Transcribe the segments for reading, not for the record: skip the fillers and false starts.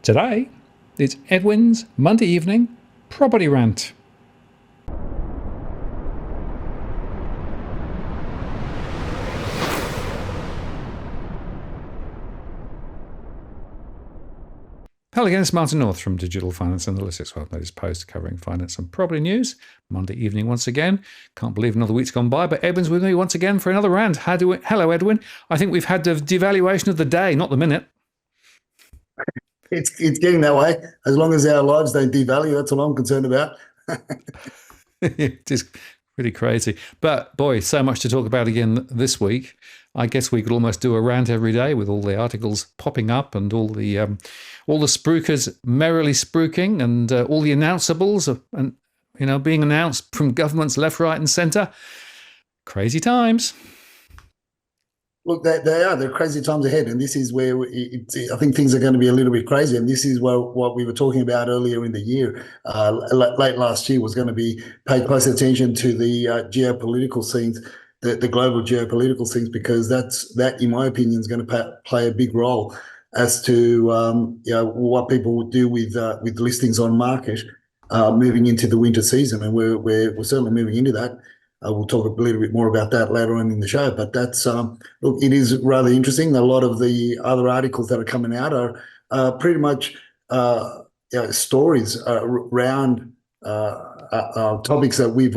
Today, it's Edwin's Monday evening property rant. Hello again, it's Martin North from Digital Finance Analytics. Well, latest post covering finance and property news. Monday evening once again. Can't believe another week's gone by, but Edwin's with me once again for another rant. Hello, Edwin. I think we've had the devaluation of the day, not the minute. It's getting that way. As long as our lives don't devalue, that's all I'm concerned about. It is pretty crazy. But boy, so much to talk about again this week. I guess we could almost do a rant every day with all the articles popping up and all the spruikers merrily spruiking and all the announceables and being announced from governments left, right, and centre. Crazy times. Look, they're crazy times ahead, and this is where I think things are going to be a little bit crazy. And this is what we were talking about earlier in the year, late last year, was going to be pay close attention to the geopolitical scenes, the global geopolitical scenes, because that, in my opinion, is going to play a big role as to what people would do with listings on market moving into the winter season, and we're certainly moving into that. We'll talk a little bit more about that later on in the show, but that's look, it is rather interesting. A lot of the other articles that are coming out are pretty much stories around topics that we've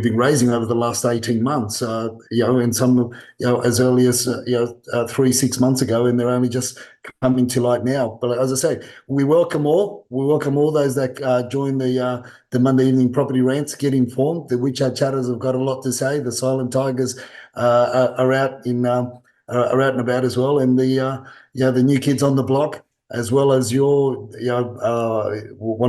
been raising over the last 18 months, and some, as early as 3-6 months ago, and they're only just coming to light now. But as I say, we welcome all those that join the Monday evening property rants, get informed. The WeChat chatters have got a lot to say. The silent tigers are out and about as well, and the new kids on the block, as well as one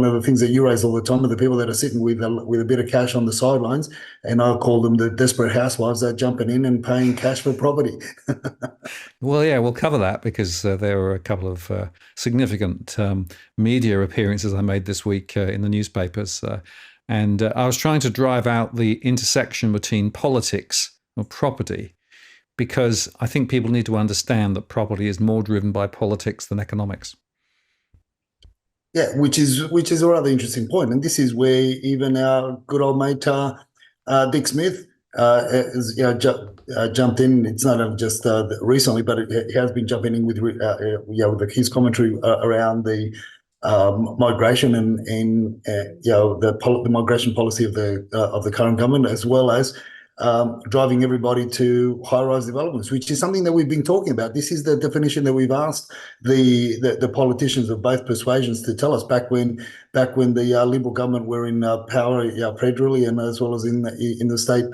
of the things that you raise all the time are the people that are sitting with a bit of cash on the sidelines, and I'll call them the desperate housewives that are jumping in and paying cash for property. Well, yeah, we'll cover that because there were a couple of significant media appearances I made this week in the newspapers, and I was trying to drive out the intersection between politics and property, because I think people need to understand that property is more driven by politics than economics. Yeah, which is a rather interesting point, and this is where even our good old mate Dick Smith has jumped in. It's not just recently, but he has been jumping in with his commentary around the migration and the migration policy of the current government, as well as driving everybody to high-rise developments, which is something that we've been talking about. This is the definition that we've asked the politicians of both persuasions to tell us back when the Liberal government were in power federally, and as well as in the state,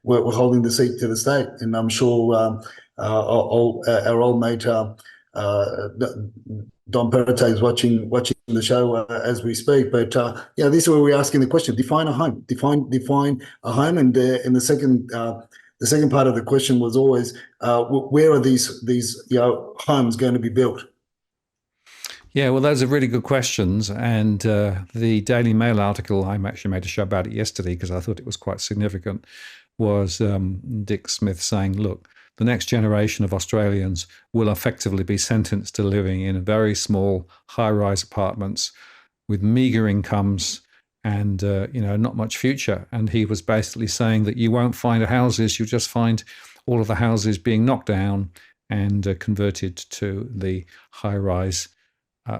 were holding the seat to the state. And I'm sure our old mate Don Perrottet is watching the show as we speak. But this is where we're asking the question: define a home. Define a home. And the second part of the question was always, where are these homes going to be built? Yeah, well, those are really good questions. And the Daily Mail article, I actually made a show about it yesterday because I thought it was quite significant, was Dick Smith saying, look, the next generation of Australians will effectively be sentenced to living in very small high-rise apartments with meagre incomes and not much future. And he was basically saying that you won't find houses, you just find all of the houses being knocked down and converted to the high-rise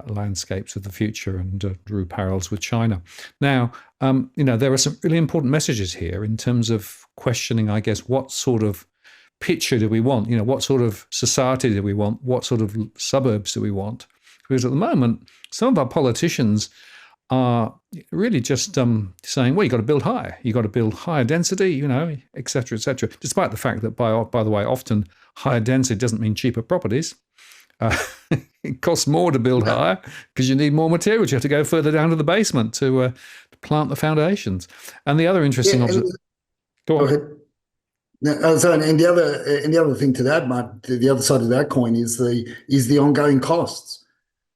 landscapes of the future, and drew parallels with China. Now, there are some really important messages here in terms of questioning, I guess, what sort of picture do we want? What sort of society do we want? What sort of suburbs do we want? Because at the moment, some of our politicians are really just saying, well, you've got to build higher. You've got to build higher density, et cetera, despite the fact that, by the way, often higher density doesn't mean cheaper properties. It costs more to build higher because you need more materials. You have to go further down to the basement to plant the foundations. And the other interesting observation... Go ahead. And the other thing to that, Mark, the other side of that coin is the ongoing costs.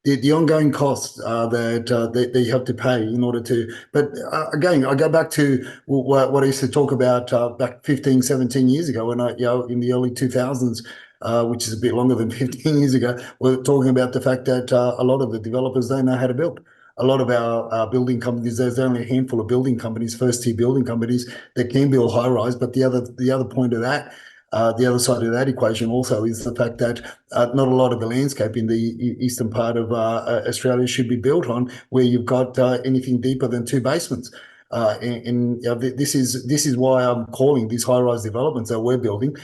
The ongoing costs that you have to pay in order to. But again, I go back to what I used to talk about back 15, 17 years ago, when in the early 2000s, which is a bit longer than 15 years ago, were talking about the fact that a lot of the developers don't know how to build. A lot of our building companies, there's only a handful of building companies, first-tier building companies that can build high-rise. But the other point of that, the other side of that equation also is the fact that not a lot of the landscape in the eastern part of Australia should be built on where you've got anything deeper than 2 basements. This is why I'm calling these high-rise developments that we're building,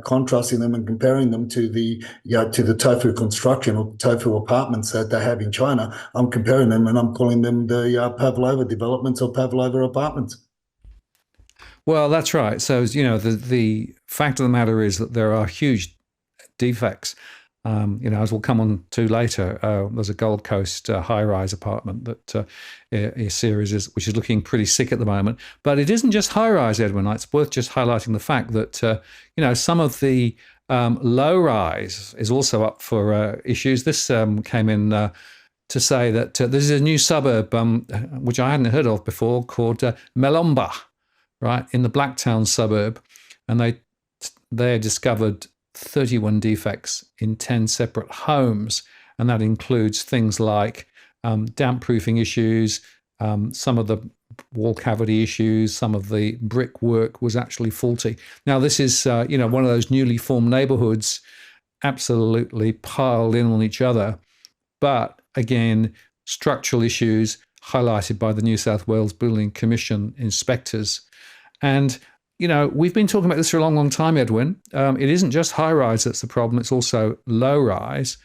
contrasting them and comparing them to the tofu construction or tofu apartments that they have in China. I'm comparing them and I'm calling them the Pavlova developments or Pavlova apartments. Well, that's right. So, the fact of the matter is that there are huge defects. As we'll come on to later, there's a Gold Coast high-rise apartment that a series which is looking pretty sick at the moment. But it isn't just high-rise, Edwin. It's worth just highlighting the fact that some of the low-rise is also up for issues. This came in to say that there's a new suburb which I hadn't heard of before called Melomba, right, in the Blacktown suburb, and they discovered 31 defects in 10 separate homes, and that includes things like damp proofing issues, some of the wall cavity issues, some of the brickwork was actually faulty. Now, this is one of those newly formed neighborhoods, absolutely piled in on each other, but again, structural issues highlighted by the New South Wales Building Commission inspectors. And we've been talking about this for a long, long time, Edwin. It isn't just high-rise that's the problem, it's also low-rise.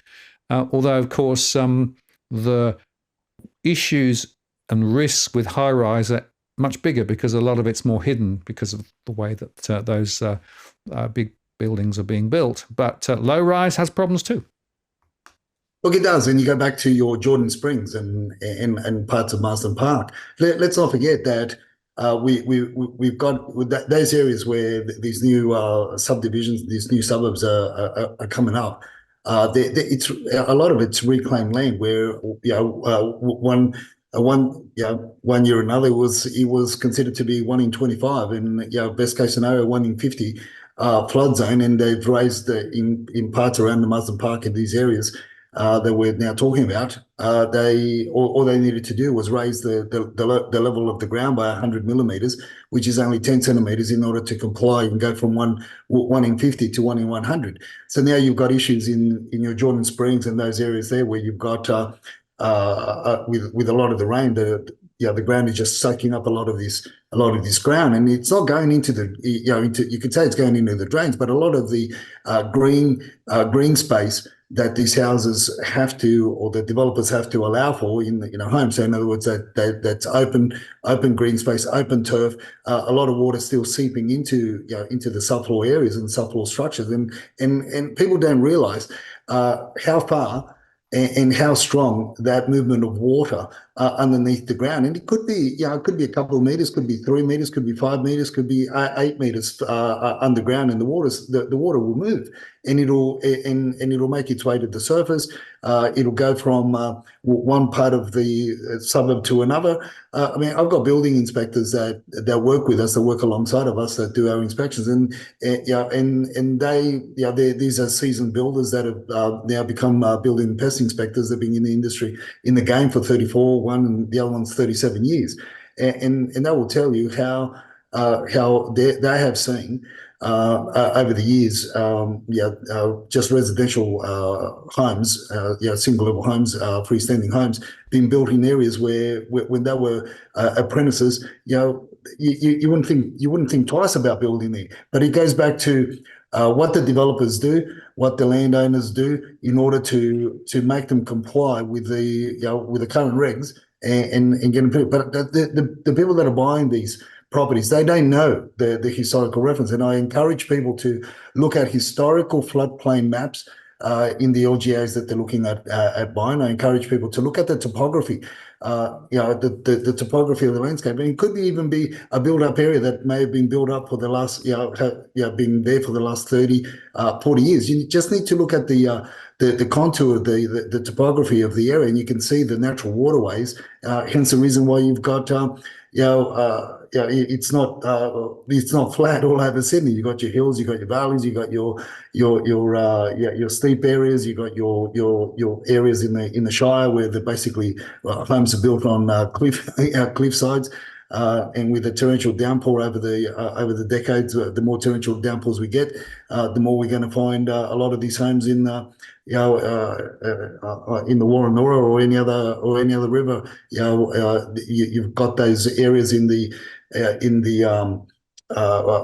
Although, of course, the issues and risks with high-rise are much bigger because a lot of it's more hidden because of the way that those big buildings are being built. But low-rise has problems too. Look, it does. And you go back to your Jordan Springs and parts of Marsden Park. Let's not forget that we've got those areas where these new subdivisions, these new suburbs are coming up. It's a lot of it's reclaimed land where one year or another it was considered to be 1 in 25, and best case scenario 1 in 50 flood zone, and they've raised in parts around the Marsden Park in these areas that we're now talking about. All they needed to do was raise the level of the ground by 100 millimeters, which is only 10 centimeters, in order to comply and go from 1 in 50 to 1 in 100. So now you've got issues in your Jordan Springs and those areas there where you've got with a lot of the rain, the ground is just soaking up a lot of this ground, and it's not going into you could say it's going into the drains, but a lot of the green space that these houses have to, or the developers have to allow for in homes. So in other words, that's open green space, open turf, a lot of water still seeping into the subfloor areas and subfloor structures, and people don't realise how far and how strong that movement of water underneath the ground. And it could be, it could be a couple of meters, could be 3 meters, could be 5 meters, could be 8 meters underground, and the water will move, and it'll make its way to the surface. It'll go from one part of the suburb to another. I mean, I've got building inspectors that work with us, that work alongside of us, that do our inspections, and these are seasoned builders that have now become building pest inspectors. They've been in the industry, in the game for 34, one and the other one's 37 years, and they will tell you how they have seen over the years, just residential homes, single level homes, freestanding homes, being built in areas where when they were apprentices, you wouldn't think twice about building there. But it goes back to what the developers do, what the landowners do, in order to make them comply with the current regs and get them. But the people that are buying these properties, they don't know the historical reference, and I encourage people to look at historical floodplain maps in the LGAs that they're looking at buying. I encourage people to look at the topography, the topography of the landscape, and it could even be a build-up area that may have been built up for the last, been there for the last 30, 40 years. You just need to look at the contour, the topography of the area, and you can see the natural waterways. Hence the reason why you've got it's not flat all over Sydney. You got your hills, you got your valleys, you got your steep areas, you got your areas in the Shire where they're basically homes are built on cliff sides. And with the torrential downpour over the decades, the more torrential downpours we get, the more we're going to find a lot of these homes in in the Warrenora or any other river. You've got those areas in the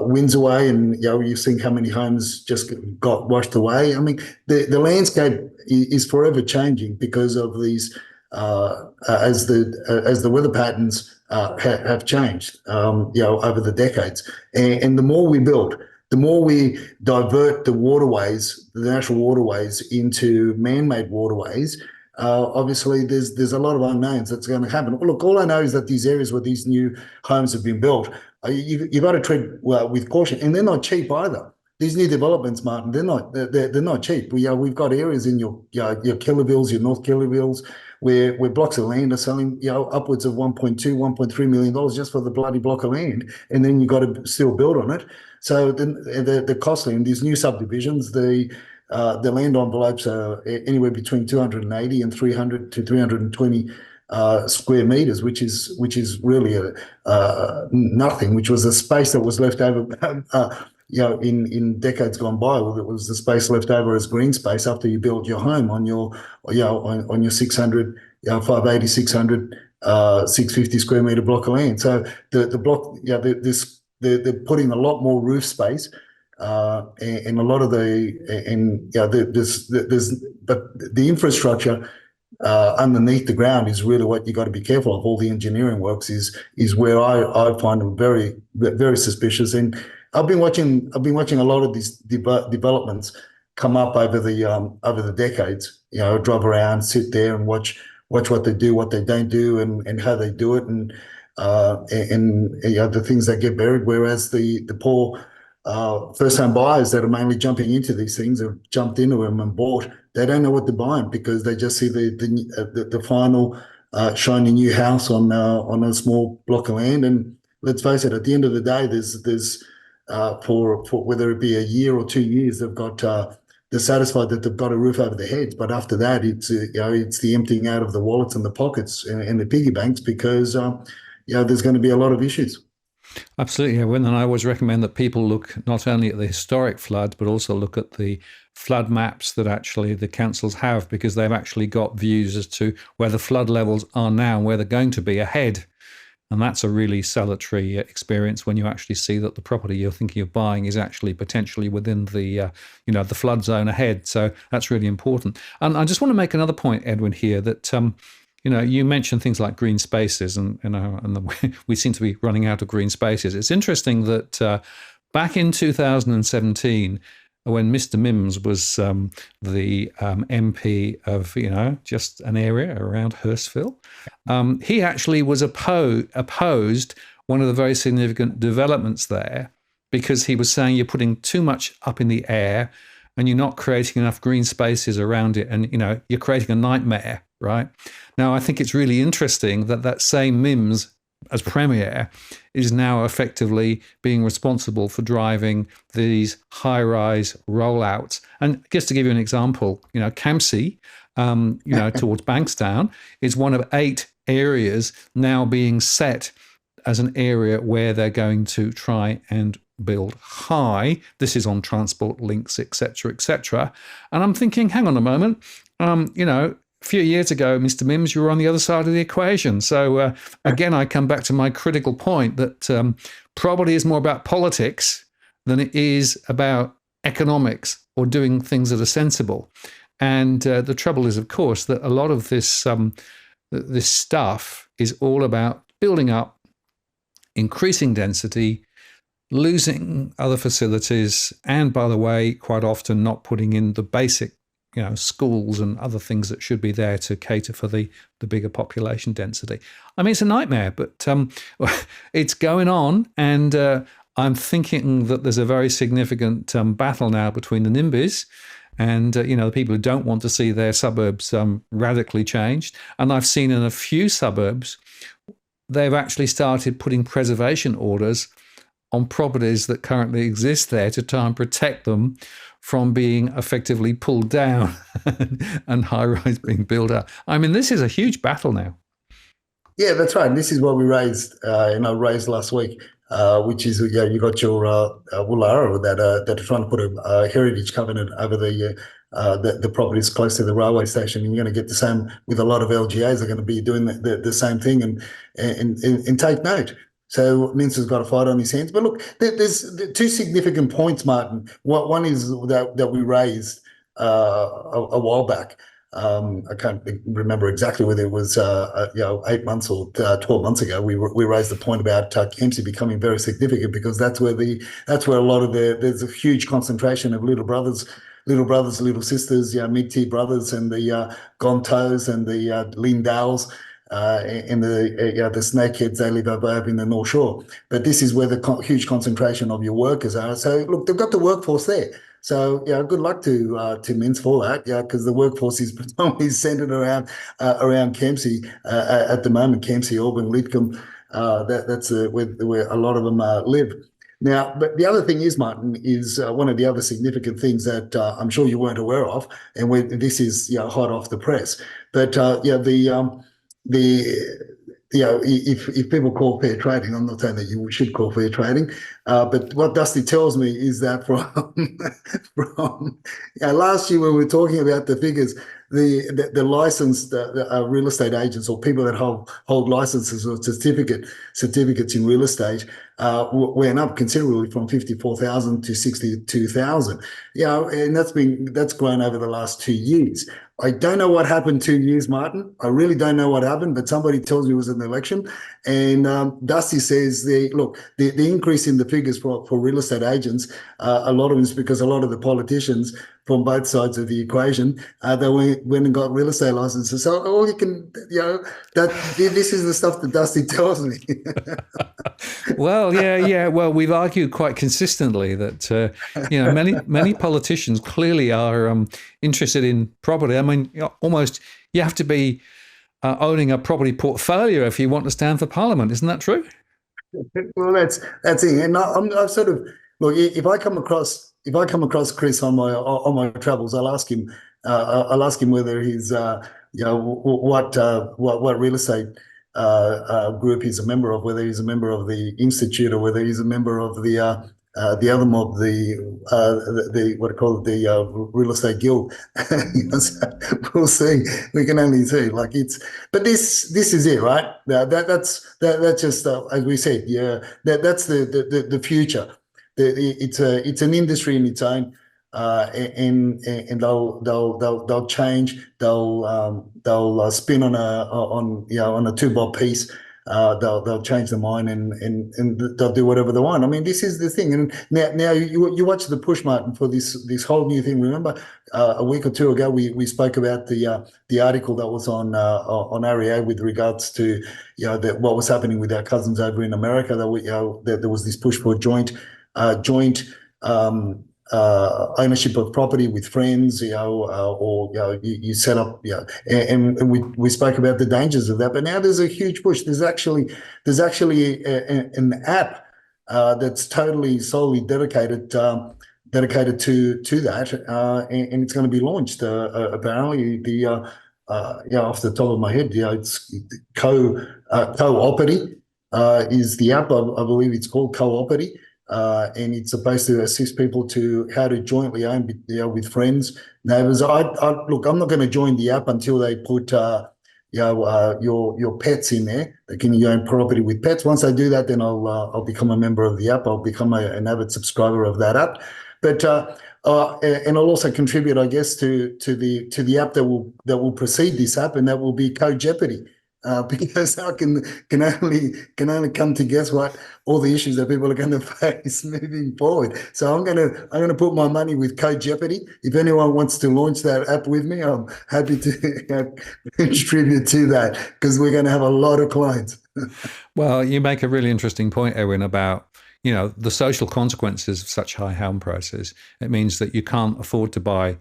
Windsor Way, and you've seen how many homes just got washed away. I mean, the landscape is forever changing because of these as the weather patterns have changed, over the decades, and the more we build, the more we divert the waterways, the natural waterways, into man-made waterways. Obviously, there's a lot of unknowns that's going to happen. Look, all I know is that these areas where these new homes have been built, you got to tread with caution, and they're not cheap either. These new developments, Martin, they're not cheap. We've got areas in your Killervilles, your North Killervilles, where blocks of land are selling, upwards of $1.2, $1.3 million just for the bloody block of land, and then you've got to still build on it. So the costly in these new subdivisions, the land envelopes are anywhere between 280 and 300 to 320 square meters, which is really nothing. Which was the space that was left over. In decades gone by, it was the space left over as green space after you built your home on your 600, 580, 600, 650 square meter block of land. So the block, they're putting a lot more roof space, and a lot of but the infrastructure underneath the ground is really what you got to be careful of. All the engineering works is where I find them very, very suspicious. And I've been watching a lot of these developments come up over the decades. Drive around, sit there, and watch what they do, what they don't do, and how they do it, and the things that get buried. Whereas the poor first-time buyers that are mainly jumping into these things have jumped into them and bought. They don't know what they're buying because they just see the final shiny new house on a small block of land. And let's face it, at the end of the day, there's for whether it be a year or 2 years, they're satisfied that they've got a roof over their heads. But after that, it's the emptying out of the wallets and the pockets and the piggy banks, because there's going to be a lot of issues. Absolutely. And I always recommend that people look not only at the historic flood, but also look at the flood maps that actually the councils have, because they've actually got views as to where the flood levels are now and where they're going to be ahead. And that's a really salutary experience when you actually see that the property you're thinking of buying is actually potentially within the flood zone ahead. So that's really important. And I just want to make another point, Edwin, here that you mentioned things like green spaces, and we seem to be running out of green spaces. It's interesting that back in 2017, when Mr. Mims was the MP of just an area around Hurstville, he actually was opposed one of the very significant developments there, because he was saying you're putting too much up in the air and you're not creating enough green spaces around it, and you're creating a nightmare. Right now, I think it's really interesting that same Mims, as Premier, is now effectively being responsible for driving these high-rise rollouts. And just to give you an example, Campsie, towards Bankstown, is one of 8 areas now being set as an area where they're going to try and build high. This is on transport links, etc., etc. And I'm thinking, hang on a moment, a few years ago, Mr. Mims, you were on the other side of the equation. So again, I come back to my critical point that property is more about politics than it is about economics or doing things that are sensible. And the trouble is, of course, that a lot of this stuff is all about building up, increasing density, losing other facilities, and, by the way, quite often not putting in the basic schools and other things that should be there to cater for the bigger population density. I mean, it's a nightmare, but it's going on. And I'm thinking that there's a very significant battle now between the NIMBYs and, the people who don't want to see their suburbs radically changed. And I've seen in a few suburbs they've actually started putting preservation orders on properties that currently exist there to try and protect them from being effectively pulled down and high-rise being built up. I mean, this is a huge battle now. Yeah, that's right. And this is what we raised last week, which is you got your Woollahra that are trying to put a heritage covenant over the properties close to the railway station. And you're going to get the same with a lot of LGAs. Are going to be doing the same thing, and take note. So Mims has got a fight on his hands. But look, there's two significant points, Martin. One is that we raised a while back. I can't remember exactly whether it was 8 months or 12 months ago. We raised the point about Kempsey becoming very significant, because that's where a lot of there's a huge concentration of little brothers, little sisters, mid-tier brothers, and the Gontos and the Lindales. And the snakeheads, they live over in the North Shore. But this is where the huge concentration of your workers are. So look, they've got the workforce there. So good luck to Mims for that, because the workforce is predominantly centred around Kempsey at the moment. Kempsey, Auburn, Lidcombe, that's where a lot of them live. Now, but the other thing is, Martin, is one of the other significant things that I'm sure you weren't aware of, and this is hot off the press. But if people call fair trading, I'm not saying that you should call fair trading, but what Dusty tells me is that from last year when we were talking about the figures, the licensed real estate agents, or people that hold licenses or certificates in real estate, went up considerably from 54,000 to 62,000. And that's grown over the last 2 years. I don't know what happened 2 years, Martin. I really don't know what happened, but somebody tells me it was an election. And Dusty says the increase in the figures for real estate agents, a lot of it is because a lot of the politicians from both sides of the equation, they went and got real estate licenses. So all you can, this is the stuff that Dusty tells me. Well, yeah. Well, we've argued quite consistently that many politicians clearly are interested in property. I mean, almost you have to be owning a property portfolio if you want to stand for Parliament. Isn't that true? Well, that's it. And I'm sort of, look, if I come across Chris on my travels, I'll ask him whether he's what real estate group he's a member of, whether he's a member of the Institute or whether he's a member of the other mob, the what I call it, the real estate guild. So we'll see. We can only see. But this is it, right? That's just as we said. Yeah, that's the future. It's an industry in its own. And they'll change. They'll spin on a 2-bob piece. They'll change their mind and they'll do whatever they want. I mean, this is the thing. And now you watch the push, Martin, for this whole new thing. Remember, a week or two ago we spoke about the article that was on REA with regards to what was happening with our cousins over in America. That there was this push for joint ownership of property with friends, or you set up, and we spoke about the dangers of that. But now there's a huge push. There's actually an app that's totally solely dedicated to that, and it's going to be launched. Apparently, off the top of my head, it's Coopity is the app. I believe it's called Coopity. And it's supposed to assist people to how to jointly own, with friends, neighbours. Look, I'm not going to join the app until they put, your pets in there. They can own property with pets. Once they do that, then I'll become a member of the app. I'll become an avid subscriber of that app. But and I'll also contribute, I guess, to the app that will precede this app, and that will be Code Jeopardy. Because I can only come to guess what all the issues that people are going to face moving forward. So I'm gonna put my money with Code Jeopardy. If anyone wants to launch that app with me, I'm happy to contribute to that, because we're going to have a lot of clients. Well, you make a really interesting point, Edwin, about the social consequences of such high home prices. It means that you can't afford to buy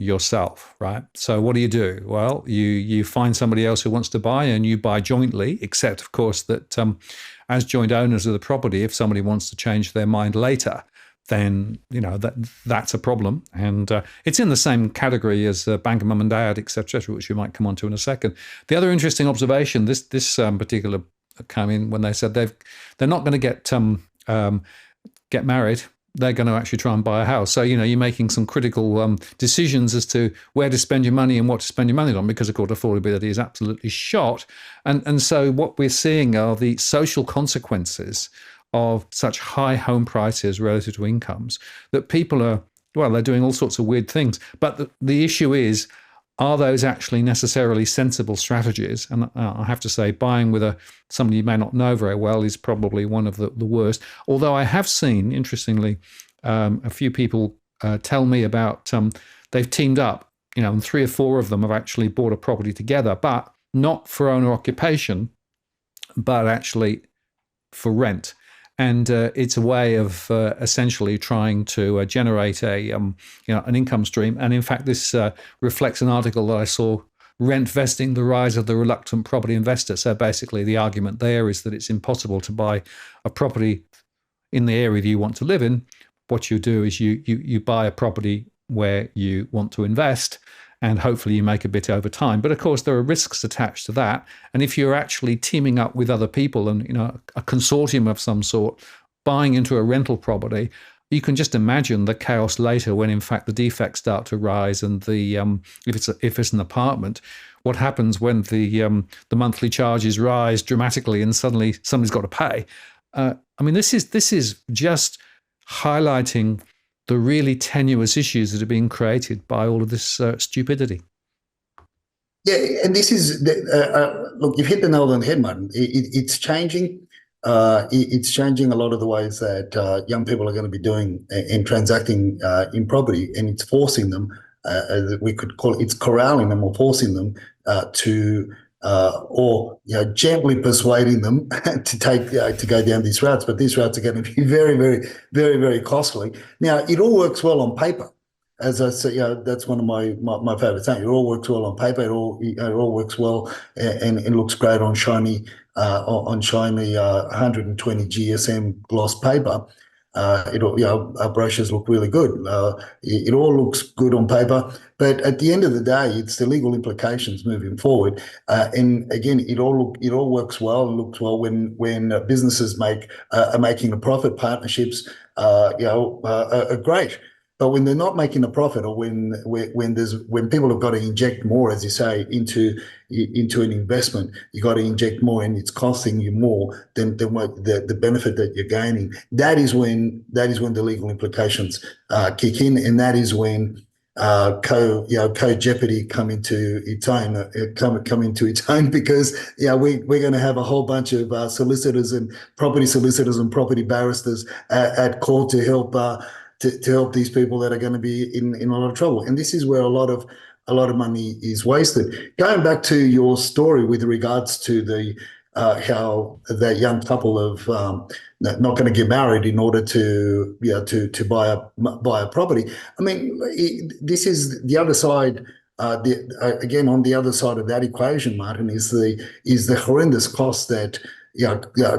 yourself, right? So what do? Well, you find somebody else who wants to buy, and you buy jointly, except of course that as joint owners of the property, if somebody wants to change their mind later, then that's a problem, and it's in the same category as Bank of Mum and Dad, etc., which we might come on to in a second. The other interesting observation, this particular came in when they said they're not going to get married. They're going to actually try and buy a house. So, you're making some critical decisions as to where to spend your money and what to spend your money on, because, of course, affordability is absolutely shot. And so what we're seeing are the social consequences of such high home prices relative to incomes, that people they're doing all sorts of weird things. But the issue is, are those actually necessarily sensible strategies? And I have to say, buying with somebody you may not know very well is probably one of the worst. Although I have seen, interestingly, a few people tell me about they've teamed up, and 3 or 4 of them have actually bought a property together, but not for owner occupation, but actually for rent. And it's a way of essentially trying to generate an income stream. And in fact, this reflects an article that I saw, Rent Vesting, the Rise of the Reluctant Property Investor. So basically the argument there is that it's impossible to buy a property in the area that you want to live in. What you do is you buy a property where you want to invest, and hopefully you make a bit over time. But of course, there are risks attached to that. And if you're actually teaming up with other people and a consortium of some sort, buying into a rental property, you can just imagine the chaos later when, in fact, the defects start to rise. And the if it's an apartment, what happens when the monthly charges rise dramatically and suddenly somebody's got to pay? This is just highlighting the really tenuous issues that are being created by all of this stupidity. Yeah, and this is look, you've hit the nail on the head, Martin. It's changing. It's changing a lot of the ways that young people are going to be doing and transacting in property, and it's forcing them. We could call it's corralling them or forcing them or gently persuading them to go down these routes. But these routes are going to be very, very, very, very costly. Now, it all works well on paper. As I said, that's one of my favorite things. It all works well on paper. It all works well and it looks great on shiny 120 GSM gloss paper. Our brochures look really good. It all looks good on paper, but at the end of the day, it's the legal implications moving forward. And again, it all works well and looks well when businesses are making a profit. Partnerships, are great. But when they're not making a profit, or when people have got to inject more, as you say, into an investment, you got to inject more, and it's costing you more than what the benefit that you're gaining. That is when the legal implications kick in, and that is when co-jeopardy come into its own, because we're going to have a whole bunch of solicitors and property barristers at court to help. To help these people that are going to be in a lot of trouble. And this is where a lot of money is wasted. Going back to your story with regards to how that young couple of not going to get married in order to buy a property. I mean, this is the other side. Again, on the other side of that equation, Martin, is the horrendous cost that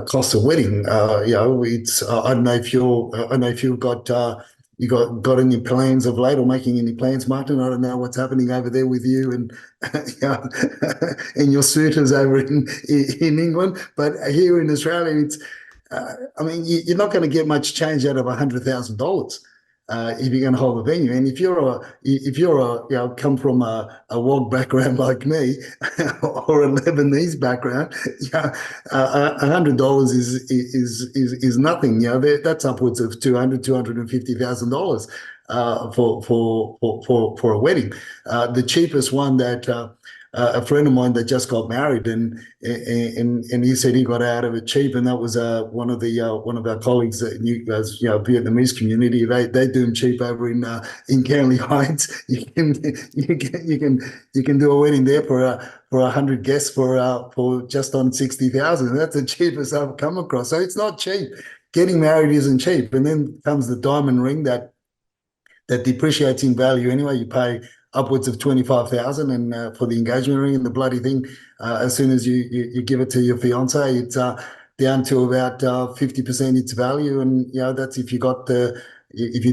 cost a wedding. It's I don't know if you've got any plans of late, or making any plans, Martin. I don't know what's happening over there with you and and your suitors over in England, but here in Australia, it's you're not going to get much change out of $100,000. If you're going to hold a venue, and if you're come from a WOG background like me, or a Lebanese background, $100 is nothing. That's upwards of $250,000 for a wedding. The cheapest one that a friend of mine that just got married, and he said he got out of it cheap, and that was one of our colleagues that Vietnamese community. They do them cheap over in Canley Heights. You can do a wedding there for 100 guests for just on 60,000. That's the cheapest I've come across. So it's not cheap. Getting married isn't cheap, and then comes the diamond ring that depreciates in value anyway. You pay upwards of 25,000, and for the engagement ring and the bloody thing, as soon as you give it to your fiance, it's down to about 50% its value, and that's if you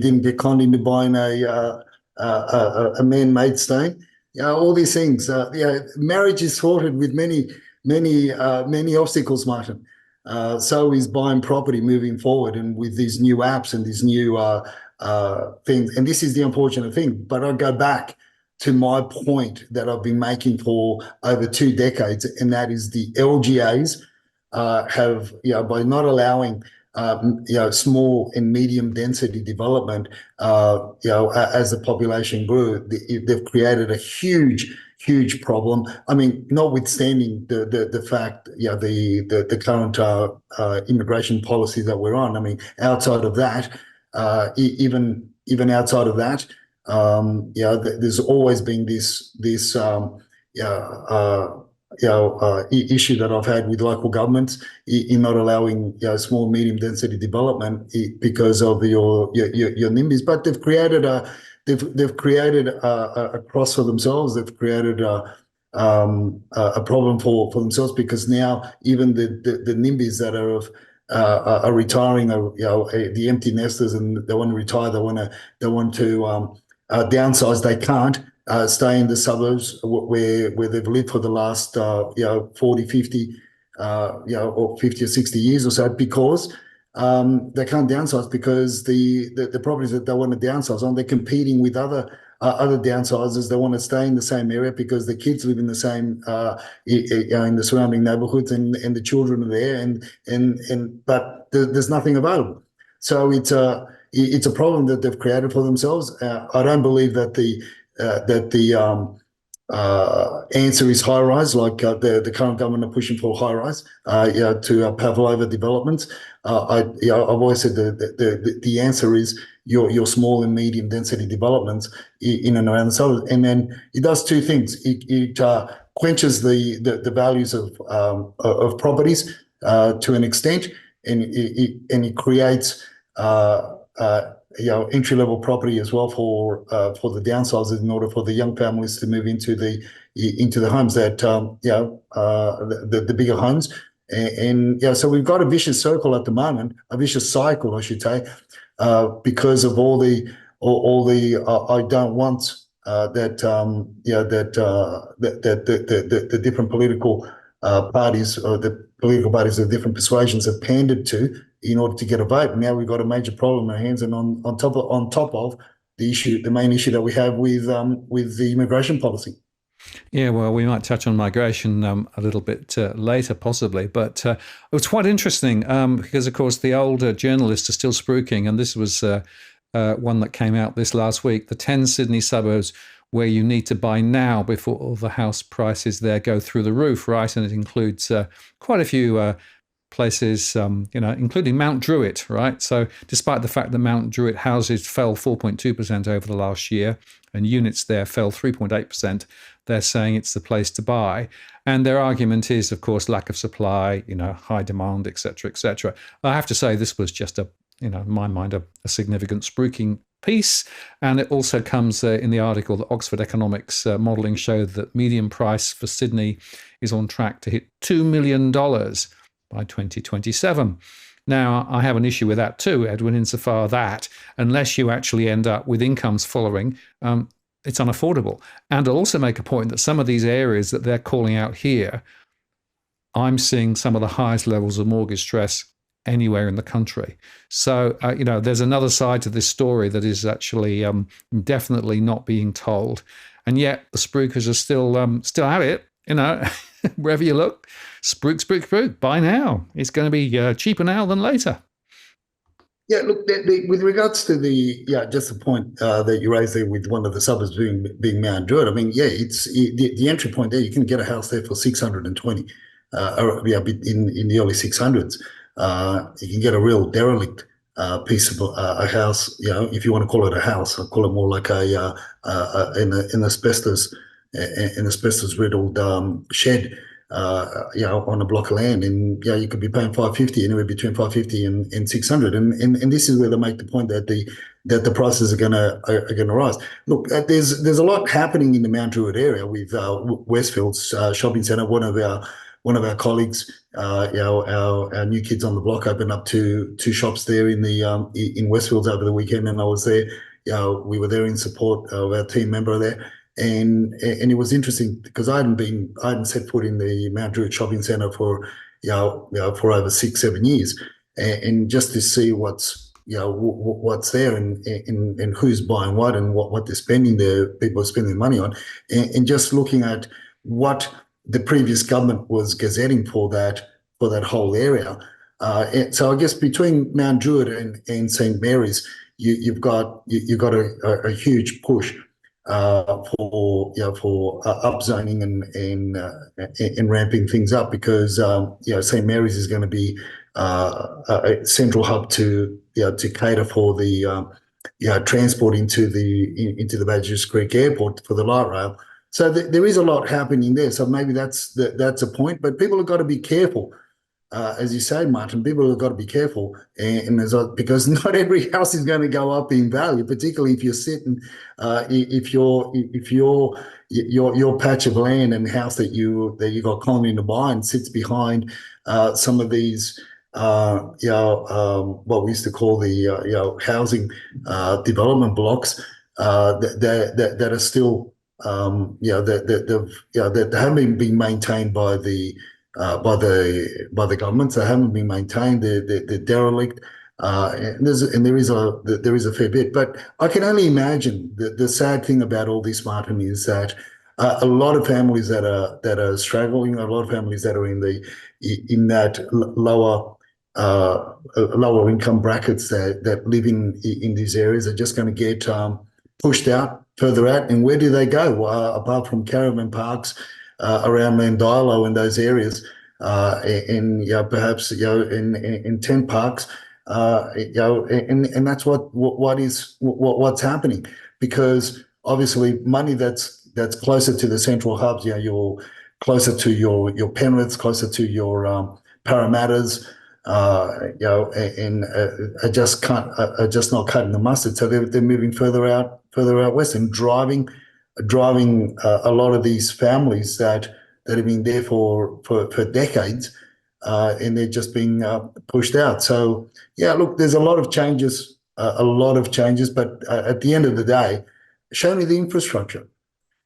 didn't get conned into buying a man-made stone. All these things. Marriage is thwarted with many obstacles, Martin. So is buying property moving forward, and with these new apps and these new things. And this is the unfortunate thing. But I go back to my point that I've been making for over 2 decades, and that is the LGAs have, by not allowing small and medium density development, as the population grew, they've created a huge problem. I mean, notwithstanding the fact, the current immigration policy that we're on. I mean, outside of that, even outside of that, there's always been this issue that I've had with local governments in not allowing small, medium density development because of your NIMBYs. But they've created a cross for themselves. They've created a problem for themselves, because now even the NIMBYs that are retiring, the empty nesters, and they want to retire, they want to downsize, they can't. Stay in the suburbs where they've lived for the last 40, 50, or 50 or 60 years or so, because they can't downsize, because the properties that they want to downsize on, they're competing with other downsizers. They want to stay in the same area because the kids live in the same in the surrounding neighbourhoods, and the children are there, but there's nothing available. So it's a problem that they've created for themselves. I don't believe that the answer is high rise, like the current government are pushing for high rise to Pavlova developments. I've always said the answer is your small and medium density developments in and around the suburbs, and then it does 2 things. It quenches the values of properties to an extent, and it creates entry-level property as well for the downsizers, in order for the young families to move into the homes that the bigger homes, and so we've got a vicious circle at the moment, a vicious cycle, I should say, because of all the I don't want that the different political parties, or the political parties of different persuasions, have pandered to in order to get a vote. Now we've got a major problem in our hands, and on top of the main issue that we have with the immigration policy. Yeah, well, we might touch on migration a little bit later, possibly. But it was quite interesting because, of course, the old journalists are still spruiking, and this was one that came out this last week, the 10 Sydney suburbs where you need to buy now before all the house prices there go through the roof, right? And it includes quite a few places, including Mount Druitt, right? So despite the fact that Mount Druitt houses fell 4.2% over the last year, and units there fell 3.8%, they're saying it's the place to buy. And their argument is, of course, lack of supply, high demand, et cetera, et cetera. I have to say this was just in my mind, a significant spruiking piece. And it also comes in the article that Oxford Economics modelling showed that median price for Sydney is on track to hit $2 million by 2027. Now, I have an issue with that too, Edwin, insofar that unless you actually end up with incomes following, it's unaffordable. And I'll also make a point that some of these areas that they're calling out here, I'm seeing some of the highest levels of mortgage stress anywhere in the country. So, there's another side to this story that is actually definitely not being told. And yet the spruikers are still at it, wherever you look. Spruik, buy now. It's going to be cheaper now than later. Yeah, look, with regards to just the point that you raised there with one of the suburbs being Mount Druitt. I mean, it's the entry point there. You can get a house there for 620, in the early 600s. You can get a real derelict piece of a house. If you want to call it a house, I call it more like an asbestos riddled shed. on a block of land, and you could be paying 550, anywhere between 550 and 600, and this is where they make the point that the prices are gonna rise. Look, there's a lot happening in the Mount Druitt area with Westfield's shopping centre. One of our colleagues, our new kids on the block, opened up two shops there in Westfields over the weekend, and I was there. We were there in support of our team member there. And it was interesting because I hadn't set foot in the Mount Druitt shopping centre for for over 6-7 years, and just to see what's there and who's buying what and what they're spending people are spending money on, and just looking at what the previous government was gazetting for that whole area. So I guess between Mount Druitt and St Mary's, you've got a huge push for upzoning and ramping things up, because St Mary's is going to be a central hub to cater for the transport into the Badgers Creek Airport for the light rail. So there is a lot happening there. So maybe that's a point, but people have got to be careful. As you say, Martin, people have got to be careful, because not every house is going to go up in value, particularly if you're sitting, if your patch of land and house that you got coming to buy and sits behind some of these, what we used to call the housing development blocks that are still that haven't been maintained by the governments. They haven't been maintained. They're derelict, and there is a fair bit. But I can only imagine the sad thing about all this, Martin, is that a lot of families that are struggling, a lot of families that are in that lower income brackets that live in these areas are just going to get pushed out further out. And where do they go? Apart from caravan parks around Mandilo and those areas, and perhaps in tent parks, and that's what's happening, because obviously money that's closer to the central hubs, you're closer to your Penriths, closer to your Parramatta's, and are just not cutting the mustard. So they're moving further out west and driving a lot of these families that have been there for decades, and they're just being pushed out. So look, there's a lot of changes, but at the end of the day, show me the infrastructure.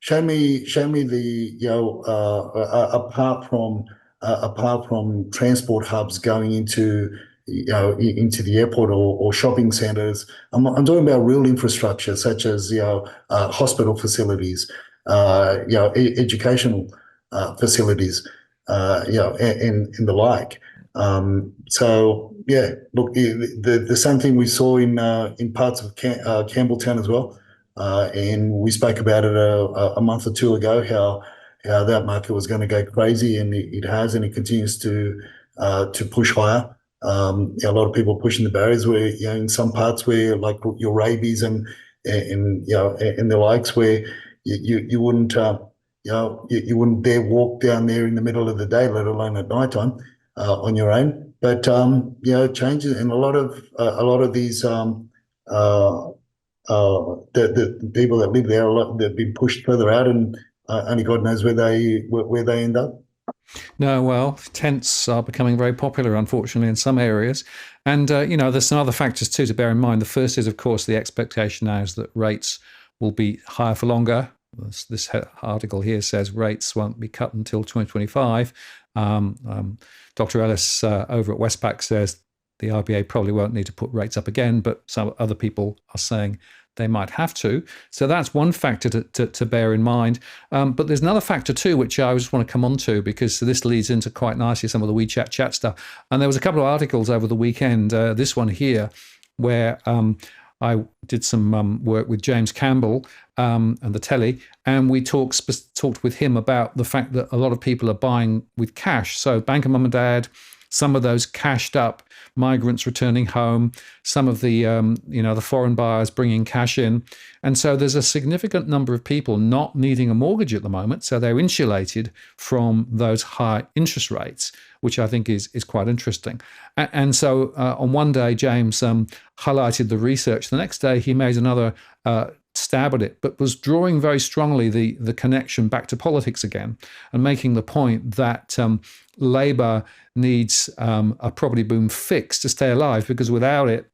Show me the apart from transport hubs going into the airport or shopping centres. I'm talking about real infrastructure, such as hospital facilities, educational facilities, and the like. Look, the same thing we saw in parts of Campbelltown as well, and we spoke about it a month or two ago, how that market was going to go crazy, and it has, and it continues to push higher. A lot of people pushing the barriers, where in some parts where, like your rabies and the likes, where you wouldn't you wouldn't dare walk down there in the middle of the day, let alone at night time, on your own. But changes, and a lot of these the people that live there, they've been pushed further out, and only God knows where they end up. No, well, tents are becoming very popular, unfortunately, in some areas. And, there's some other factors too to bear in mind. The first is, of course, the expectation now is that rates will be higher for longer. This article here says rates won't be cut until 2025. Dr. Ellis over at Westpac says the RBA probably won't need to put rates up again, but some other people are saying they might have to. So that's one factor to bear in mind. But there's another factor too, which I just want to come on to, because this leads into quite nicely some of the WeChat chat stuff. And there was a couple of articles over the weekend, this one here, where I did some work with James Campbell and the telly, and we talked with him about the fact that a lot of people are buying with cash. So Bank of Mum and Dad, some of those cashed up migrants returning home, some of the the foreign buyers bringing cash in, and so there's a significant number of people not needing a mortgage at the moment, so they're insulated from those high interest rates, which I think is quite interesting. And so on one day, James highlighted the research. The next day, he made another stab at it, but was drawing very strongly the connection back to politics again, and making the point that Labour needs a property boom fix to stay alive, because without it,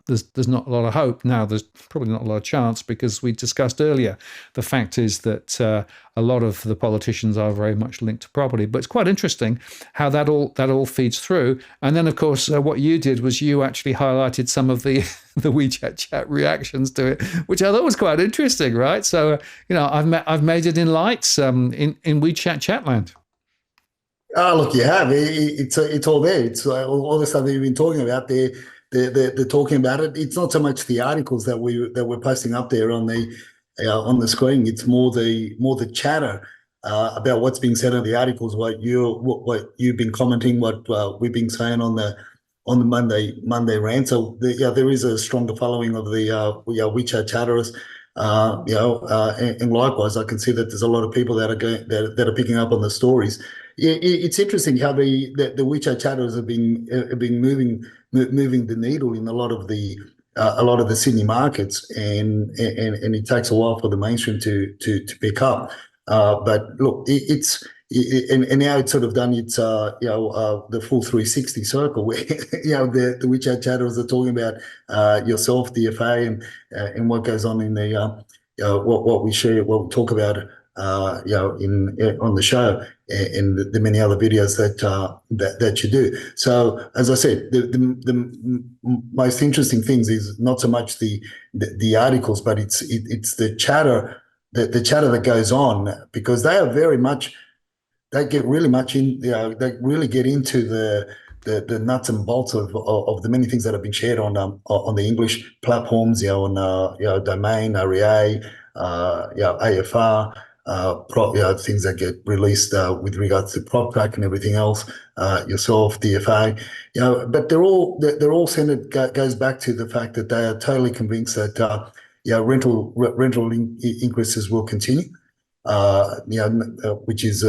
there's not a lot of hope. Now, there's probably not a lot of chance, because we discussed earlier, the fact is that a lot of the politicians are very much linked to property. But it's quite interesting how that all feeds through. And then, of course, what you did was you actually highlighted some of the the WeChat chat reactions to it, which I thought was quite interesting, right? So, I've made it in lights in WeChat chatland. Oh, look, you have. It's all there. It's all the stuff that you've been talking about. They're talking about it. It's not so much the articles that we're posting up there on the screen. It's more the chatter about what's being said in the articles. What you've been commenting. What we've been saying on the Monday rant. So there is a stronger following of the WeChat chatterers. And likewise, I can see that there's a lot of people that are picking up on the stories. It's interesting how the WeChat chatterers have been moving the needle in a lot of the Sydney markets, and it takes a while for the mainstream to pick up. But look, and now it's sort of done its the full 360 circle, where the WeChat chatterers are talking about yourself, the FA, and what goes on in the what we share, what we talk about on the show, and the many other videos that you do. So, as I said, the most interesting things is not so much the articles, but it's the chatter, the chatter that goes on, because they are very much, they get really much in, they really get into the nuts and bolts of the many things that have been shared on the English platforms, on Domain, REA, AFR, things that get released with regards to PropTrack and everything else, yourself, DFA, but they're all centered, goes back to the fact that they are totally convinced that rental increases will continue, which is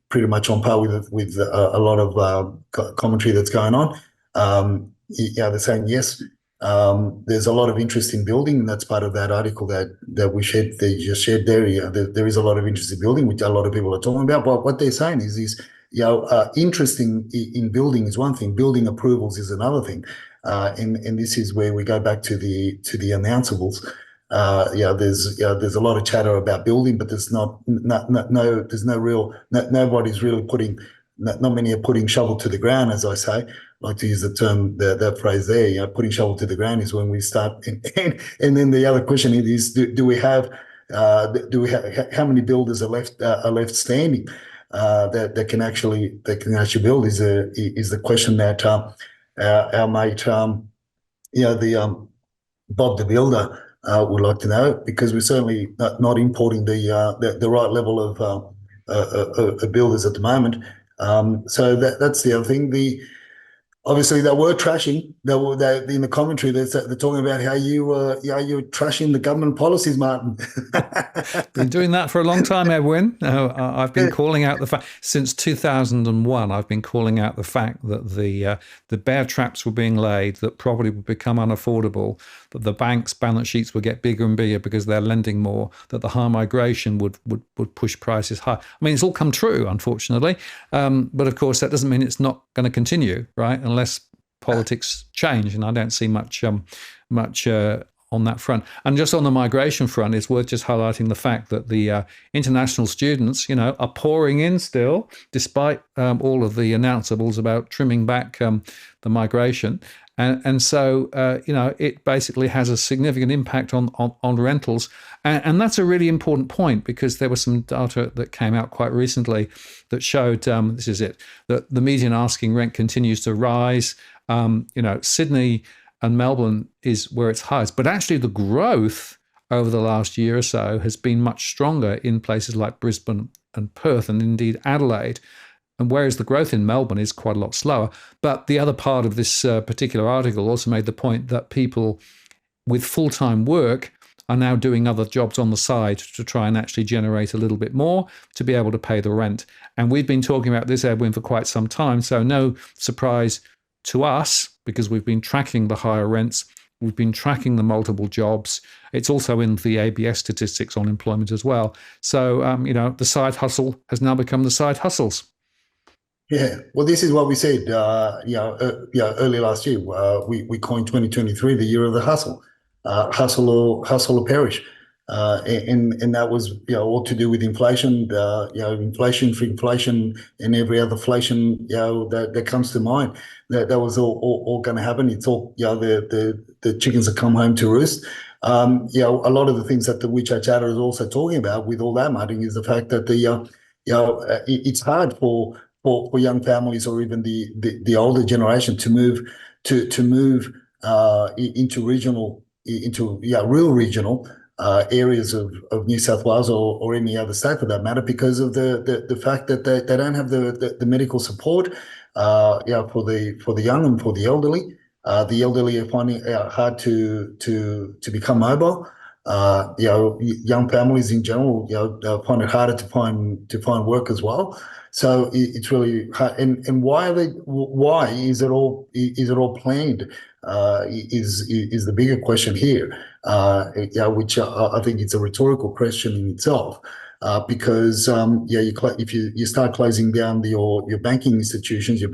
pretty much on par with a lot of commentary that's going on. They're saying yes. There's a lot of interest in building, and that's part of that article that we shared, that you just shared there. There is a lot of interest in building, which a lot of people are talking about. But what they're saying is interest in building is one thing, building approvals is another thing, and this is where we go back to the announceables. There's a lot of chatter about building, but there's nobody's really putting, not many are putting shovel to the ground, as I say. I like to use the term, that phrase there. Putting shovel to the ground is when we start. And then the other question is, do we have how many builders are left standing that can actually build? Is the question that our mate Bob the Builder would like to know, because we're certainly not importing the right level of builders at the moment. So that's the other thing. Obviously, they were trashing. They in the commentary, they're talking about how you're trashing the government policies, Martin. Been doing that for a long time, Edwin. I've been calling out the fact since 2001. I've been calling out the fact that the bear traps were being laid, that property would become unaffordable, that the banks' balance sheets would get bigger and bigger because they're lending more, that the high migration would push prices high. I mean, it's all come true, unfortunately. But of course, that doesn't mean it's not going to continue, right? Unless politics change, and I don't see much on that front. And just on the migration front, it's worth just highlighting the fact that the international students, are pouring in still, despite all of the announceables about trimming back the migration. And so, it basically has a significant impact on rentals. And that's a really important point, because there was some data that came out quite recently that showed, this is it, that the median asking rent continues to rise. Sydney and Melbourne is where it's highest. But actually the growth over the last year or so has been much stronger in places like Brisbane and Perth, and indeed Adelaide. And whereas the growth in Melbourne is quite a lot slower. But the other part of this particular article also made the point that people with full-time work are now doing other jobs on the side to try and actually generate a little bit more to be able to pay the rent. And we've been talking about this, Edwin, for quite some time. So no surprise to us, because we've been tracking the higher rents. We've been tracking the multiple jobs. It's also in the ABS statistics on employment as well. So, the side hustle has now become the side hustles. Yeah, well, this is what we said, early last year. We coined 2023 the year of the hustle, hustle or perish, and that was all to do with inflation, inflation for inflation and every other inflation that comes to mind. That was all going to happen. It's all the chickens that come home to roost. A lot of the things that the WeChat chatter is also talking about with all that, Martin, is the fact that it's hard for young families or even the older generation to move into real regional areas of New South Wales or any other state for that matter, because of the fact that they don't have the medical support for the young and for the elderly. The elderly are finding it hard to become mobile. Young families in general find it harder to find work as well. So it's really hard. And why is it all planned? Is the bigger question here, which I think it's a rhetorical question in itself, because if you start closing down your banking institutions, you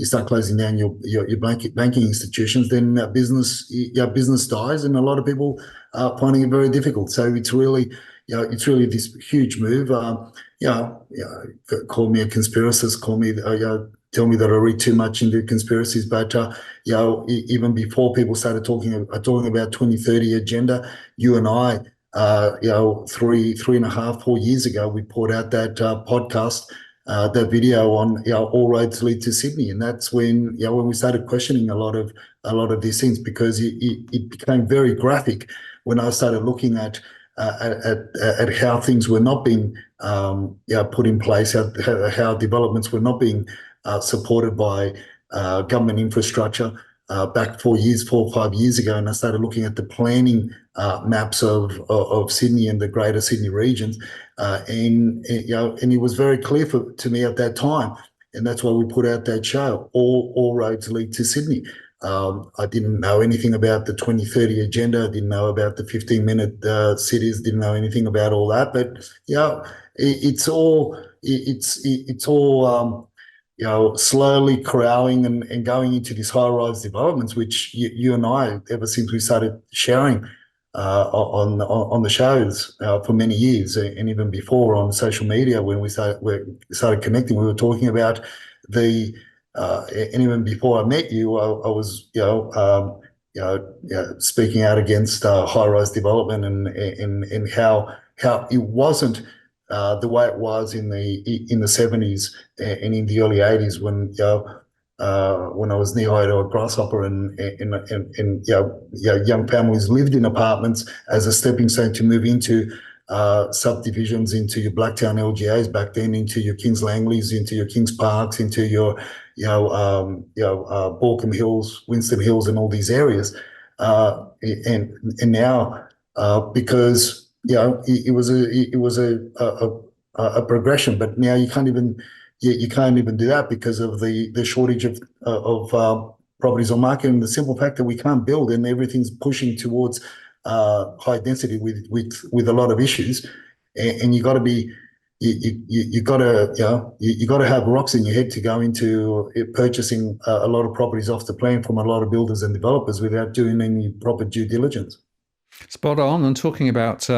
start closing down your banking institutions, then business dies, and a lot of people are finding it very difficult. So it's really this huge move. Call me a conspiracist, tell me that I read too much into conspiracies, but even before people started talking about 2030 agenda, you and I, 3.5, 4 years ago, we put out that podcast, that video on all roads lead to Sydney, and that's when we started questioning a lot of these things, because it became very graphic when I started looking at how things were not being put in place, how developments were not being supported by government infrastructure back 4 or 5 years ago, and I started looking at the planning maps of Sydney and the Greater Sydney regions, and it was very clear to me at that time, and that's why we put out that show, all roads lead to Sydney. I didn't know anything about the 2030 agenda. I didn't know about the 15-minute cities. Didn't know anything about all that. But it's all slowly corralling and going into these high-rise developments, which you and I, ever since we started sharing on the shows for many years, and even before on social media when we started connecting, we were talking about and even before I met you, I was speaking out against high-rise development and how it wasn't the way it was in the 70s and in the early 80s when I was knee-high to a grasshopper, and young families lived in apartments as a stepping stone to move into subdivisions, into your Blacktown LGAs back then, into your Kings Langleys, into your Kings Parks, into your Balcombe Hills, Winston Hills, and all these areas, and now because it was a progression, but now you can't even do that because of the shortage of properties on market, and the simple fact that we can't build, and everything's pushing towards high density with a lot of issues, and you got to be. You got to have rocks in your head to go into purchasing a lot of properties off the plan from a lot of builders and developers without doing any proper due diligence. Spot on. And talking about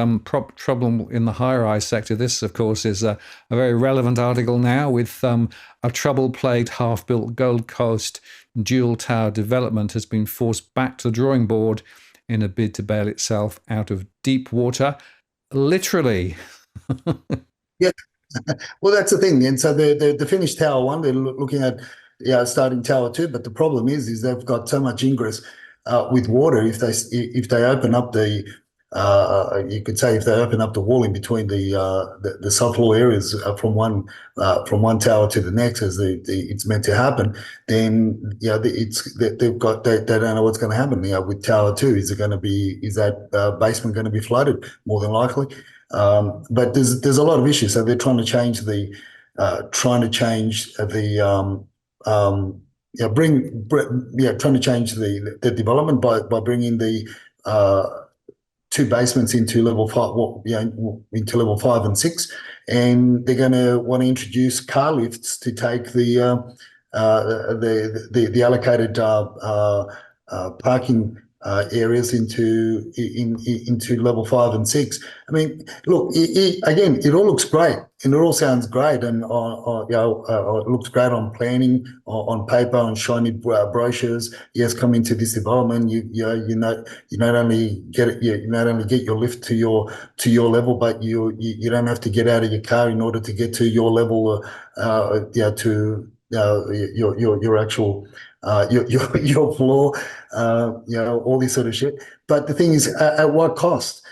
trouble in the high-rise sector, this, of course, is a very relevant article now with a trouble-plagued half-built Gold Coast dual tower development has been forced back to the drawing board in a bid to bail itself out of deep water, literally. Yeah, well, that's the thing. And so the finished tower one, they're looking at starting tower two, but the problem is they've got so much ingress with water. If they open up the You could say if they open up the wall in between the subfloor areas from one tower to the next, as it's meant to happen, then they don't know what's going to happen. With Tower 2, is that basement going to be flooded? More than likely. But there's a lot of issues. So they're trying to change the trying to change the development by bringing the two basements into level 5, into level 5 and 6, and they're going to want to introduce car lifts to take the allocated parking areas into level 5 and 6. I mean, look, again, it all looks great and it all sounds great, and it looks great on planning, on paper, on shiny brochures. Yes, come into this development. You not only get your lift to your level, but you don't have to get out of your car in order to get to your level. To your actual your floor, all this sort of shit. But the thing is, at what cost?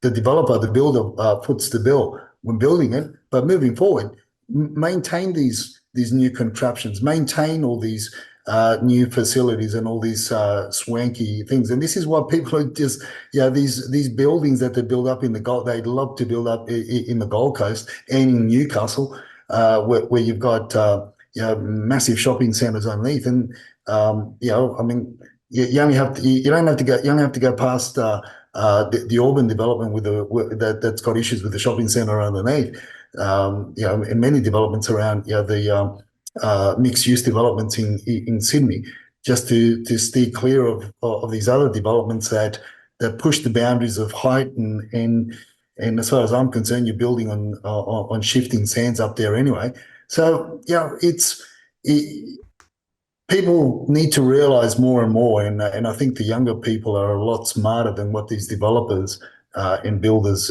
The developer, the builder, foots the bill when building it. But moving forward, maintain these new contraptions, maintain all these new facilities and all these swanky things. And this is what people are just, these buildings that they build up in the Gold, they love to build up in the Gold Coast and in Newcastle, where you've got massive shopping centres underneath. And I mean, you don't have to go past the Auburn development that's got issues with the shopping centre underneath. And many developments around the mixed-use developments in Sydney, just to steer clear of these other developments that push the boundaries of height and as far as I'm concerned, you're building on shifting sands up there anyway. So people need to realise more and more, and I think the younger people are a lot smarter than what these developers and builders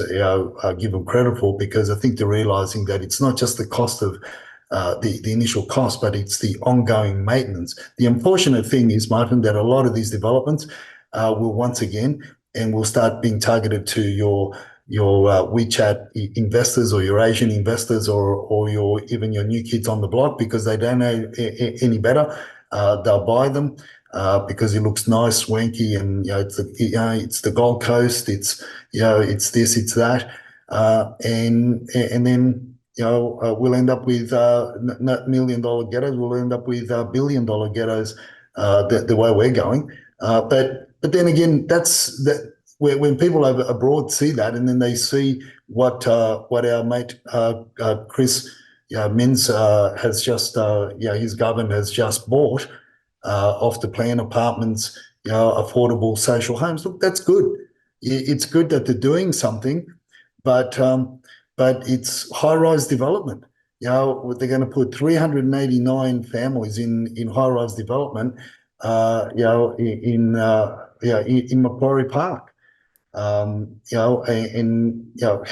give them credit for, because I think they're realising that it's not just the cost of the initial cost, but it's the ongoing maintenance. The unfortunate thing is, Martin, that a lot of these developments will once again will start being targeted to your WeChat investors or your Asian investors or even your new kids on the block, because they don't know any better. They'll buy them because it looks nice, swanky, and it's the Gold Coast. It's this, it's that, and then we'll end up with not $1 million ghettos. We'll end up with $1 billion ghettos the way we're going. But then again, that's that. When people abroad see that, and then they see what our mate Chris Mims has just his government has just bought off the plan apartments, affordable social homes. Look, that's good. It's good that they're doing something, but it's high-rise development. They're going to put 389 families in high-rise development. In Macquarie Park. And how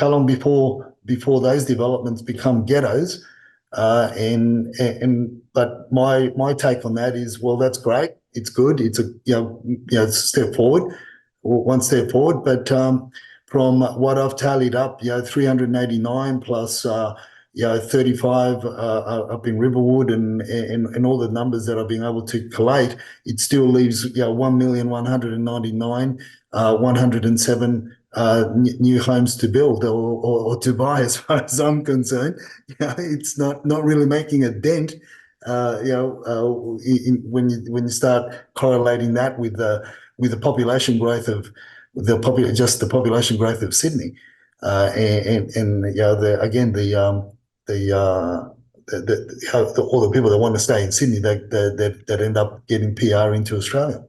long before those developments become ghettos? But my take on that is, well, that's great. It's good. It's it's a step forward, or one step forward. But from what I've tallied up, 389 plus 35 up in Riverwood and all the numbers that I've been able to collate, it still leaves 1,199 107 new homes to build or to buy, as far as I'm concerned. It's not really making a dent. When you start correlating that with the population growth of the population growth of Sydney, all the people that want to stay in Sydney that end up getting PR into Australia.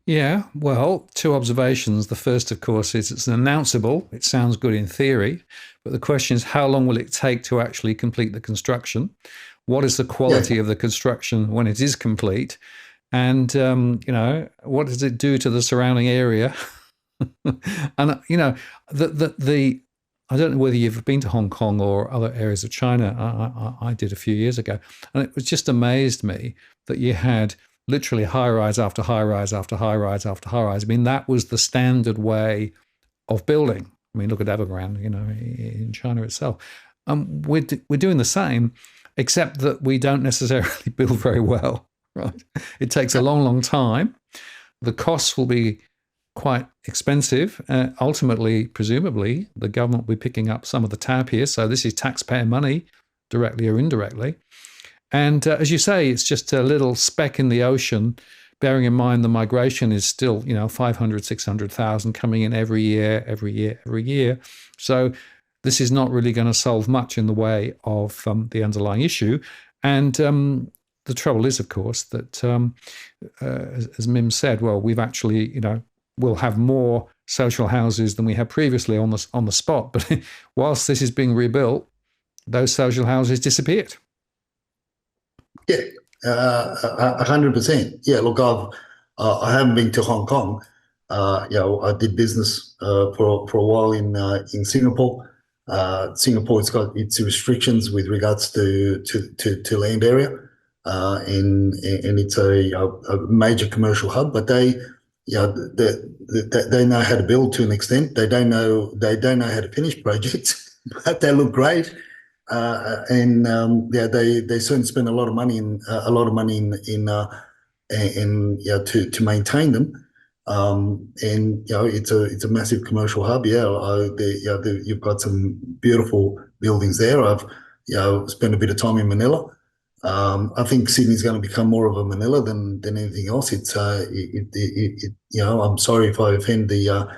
Yeah, well, two observations. The first, of course, is it's announceable. It sounds good in theory, but the question is, how long will it take to actually complete the construction? What is the quality of the construction when it is complete? And, what does it do to the surrounding area? And, I don't know whether you've been to Hong Kong or other areas of China. I did a few years ago. And it was just amazed me that you had literally high rise after high rise after high rise after high rise. I mean, that was the standard way of building. I mean, look at Evergrande, in China itself. We're doing the same, except that we don't necessarily build very well, right? It takes a long, long time. The costs will be quite expensive. Ultimately, presumably, the government will be picking up some of the tab here. So this is taxpayer money, directly or indirectly. And as you say, it's just a little speck in the ocean, bearing in mind the migration is still, 500, 600,000 coming in every year. So this is not really going to solve much in the way of the underlying issue. And the trouble is, of course, that as Mims said, well, we've actually, we'll have more social houses than we had previously on the spot. But whilst this is being rebuilt, those social houses disappeared. Yeah, 100%. Yeah, look, I haven't been to Hong Kong. I did business for a while in Singapore. Singapore's got its restrictions with regards to land area, and it's a major commercial hub. But they know how to build to an extent. They don't know how to finish projects, but they look great. They certainly spend a lot of money to maintain them. It's a massive commercial hub. You've got some beautiful buildings there. I've spent a bit of time in Manila. I think Sydney's going to become more of a Manila than anything else. I'm sorry if I offend the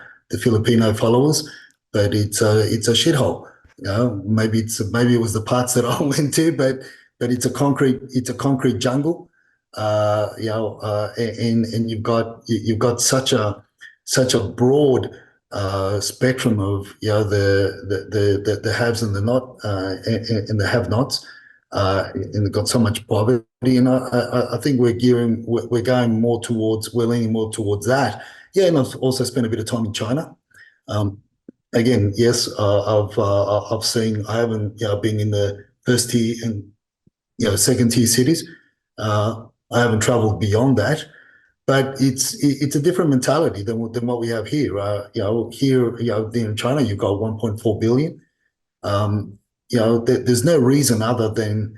Filipino followers, but it's a shithole. Maybe it was the parts that I went to, but it's a concrete jungle. And you've got such a broad spectrum of the haves and the not and the have-nots, and they've got so much poverty. And I think we're leaning more towards that. Yeah, and I've also spent a bit of time in China. Again, yes, I've seen. I haven't been in the first tier and second tier cities. I haven't travelled beyond that, but it's a different mentality than what we have here. Here in China, you've got 1.4 billion. There's no reason other than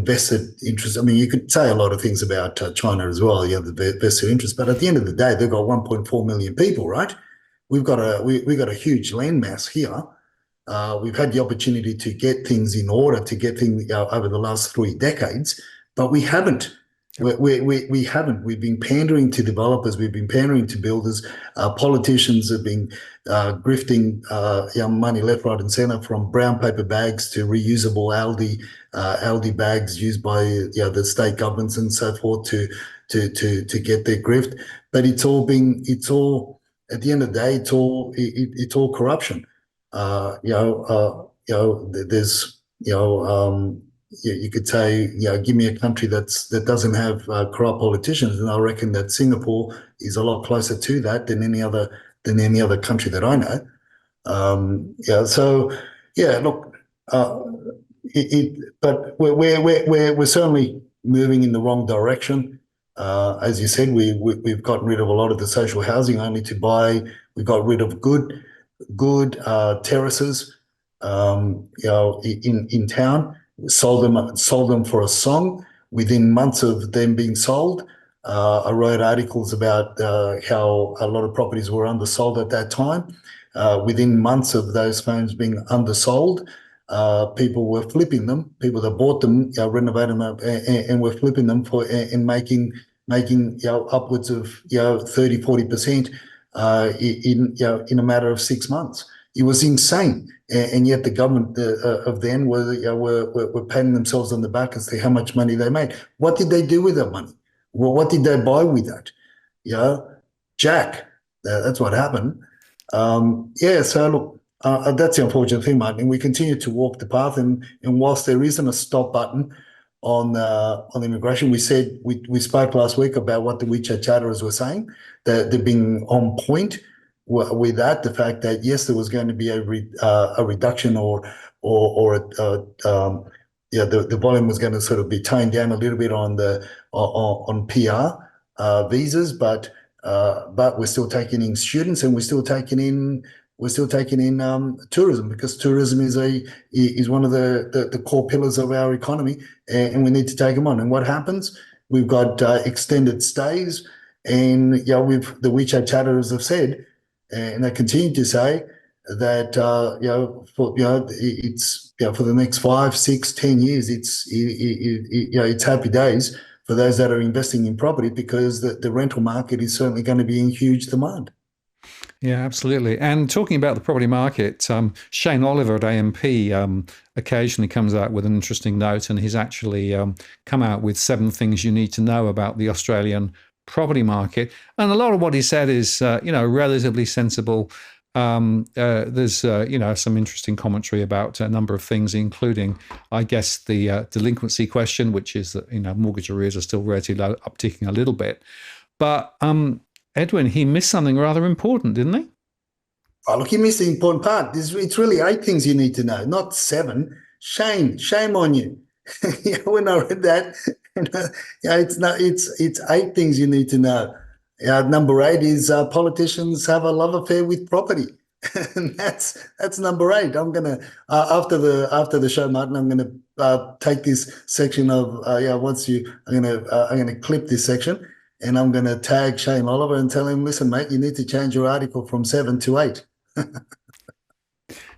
vested interest. I mean, you could say a lot of things about China as well. The vested interest, but at the end of the day, they've got 1.4 million people, right? We've got a huge landmass here. We've had the opportunity to get things in order, to get things over the last 3 decades, but we haven't. We haven't. We've been pandering to developers. We've been pandering to builders. Politicians have been grifting money left, right, and centre, from brown paper bags to reusable Aldi bags used by the state governments and so forth to get their grift. But it's all at the end of the day, it's all corruption. There's you could say, give me a country that doesn't have corrupt politicians, and I reckon that Singapore is a lot closer to that than any other country that I know. Look, but we're certainly moving in the wrong direction. As you said, we've gotten rid of a lot of the social housing only to buy. We got rid of good terraces, in town. Sold them for a song. Within months of them being sold, I wrote articles about how a lot of properties were undersold at that time. Within months of those homes being undersold, people were flipping them. People that bought them, renovated them and were flipping them and making upwards of 30-40% in a matter of 6 months. It was insane, and yet the government of then were patting themselves on the back as to how much money they made. What did they do with that money? Well, what did they buy with that? Jack. That's what happened. So look, that's the unfortunate thing, Martin. We continue to walk the path, and whilst there isn't a stop button on immigration, we spoke last week about what the WeChat chatterers were saying, that they're being on point with that, the fact that yes, there was going to be a reduction or the volume was going to sort of be toned down a little bit on the on PR visas, but we're still taking in students, and we're still taking in tourism, because tourism is one of the core pillars of our economy, and we need to take them on. And what happens? We've got extended stays, and the WeChat chatters have said, and they continue to say that it's for the next 5, 6, 10 years, it's happy days for those that are investing in property, because the rental market is certainly going to be in huge demand. Yeah, absolutely. And talking about the property market, Shane Oliver at AMP occasionally comes out with an interesting note, and he's actually come out with 7 things you need to know about the Australian property market. And a lot of what he said is, relatively sensible. There's, some interesting commentary about a number of things, including, I guess, the delinquency question, which is that, mortgage arrears are still relatively low, upticking a little bit. But Edwin, he missed something rather important, didn't he? Oh, look, he missed the important part. It's really 8 things you need to know, not 7. Shame on you. When I read that, it's 8 things you need to know. Number 8 is politicians have a love affair with property. And that's number 8. I'm gonna after the show, Martin, I'm gonna take this section of I'm gonna clip this section, and I'm gonna tag Shane Oliver and tell him, listen, mate, you need to change your article from 7 to 8.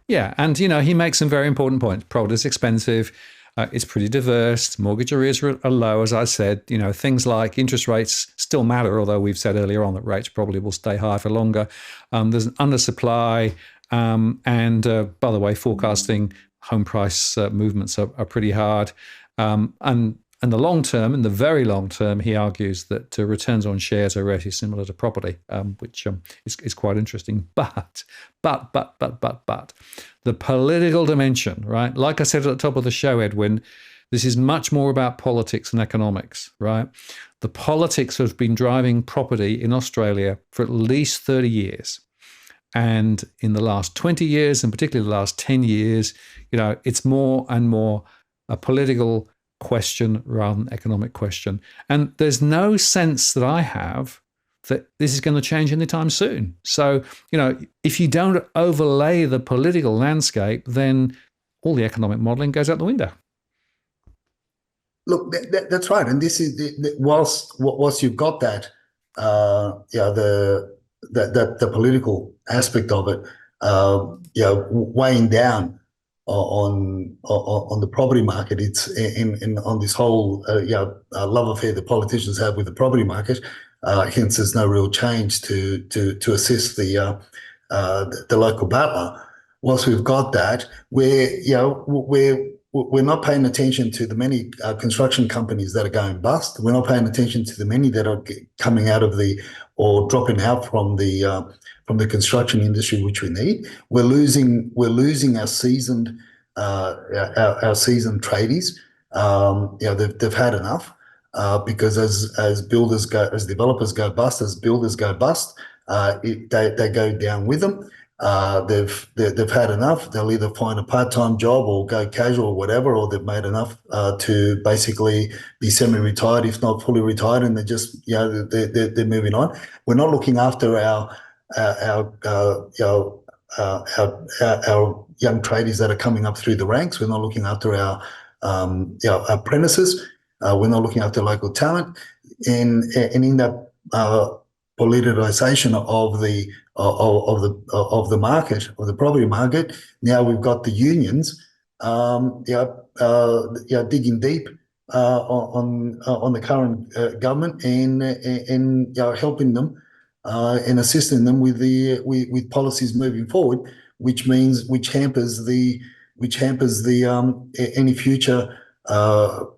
Yeah, and he makes some very important points. Property is expensive. It's pretty diverse. Mortgage arrears are low, as I said. Things like interest rates still matter, although we've said earlier on that rates probably will stay high for longer. There's an undersupply, and by the way, forecasting home price movements are pretty hard. And in the long term, in the very long term, he argues that returns on shares are relatively similar to property, which is quite interesting. But the political dimension, right? Like I said at the top of the show, Edwin, this is much more about politics than economics, right? The politics have been driving property in Australia for at least 30 years. And in the last 20 years, and particularly the last 10 years, it's more and more a political question rather than economic question. And there's no sense that I have that this is going to change anytime soon. So, if you don't overlay the political landscape, then all the economic modeling goes out the window. Look, that's right. And this is whilst you've got that, the political aspect of it, weighing down on the property market, it's in on this whole love affair the politicians have with the property market. Hence, there's no real change to assist the local battler. Whilst we've got that, we're not paying attention to the many construction companies that are going bust. We're not paying attention to the many that are coming out of or dropping out from the construction industry, which we need. We're losing our seasoned tradies. They've had enough, because as developers go bust, as builders go bust, they go down with them. They've had enough. They'll either find a part-time job or go casual or whatever, or they've made enough to basically be semi-retired, if not fully retired, and they're just they're moving on. We're not looking after our young tradies that are coming up through the ranks. We're not looking after our apprentices. We're not looking after local talent, and in that politicization of the market, of the property market, now we've got the unions, digging deep on the current government and helping them and assisting them with policies moving forward, which hampers any future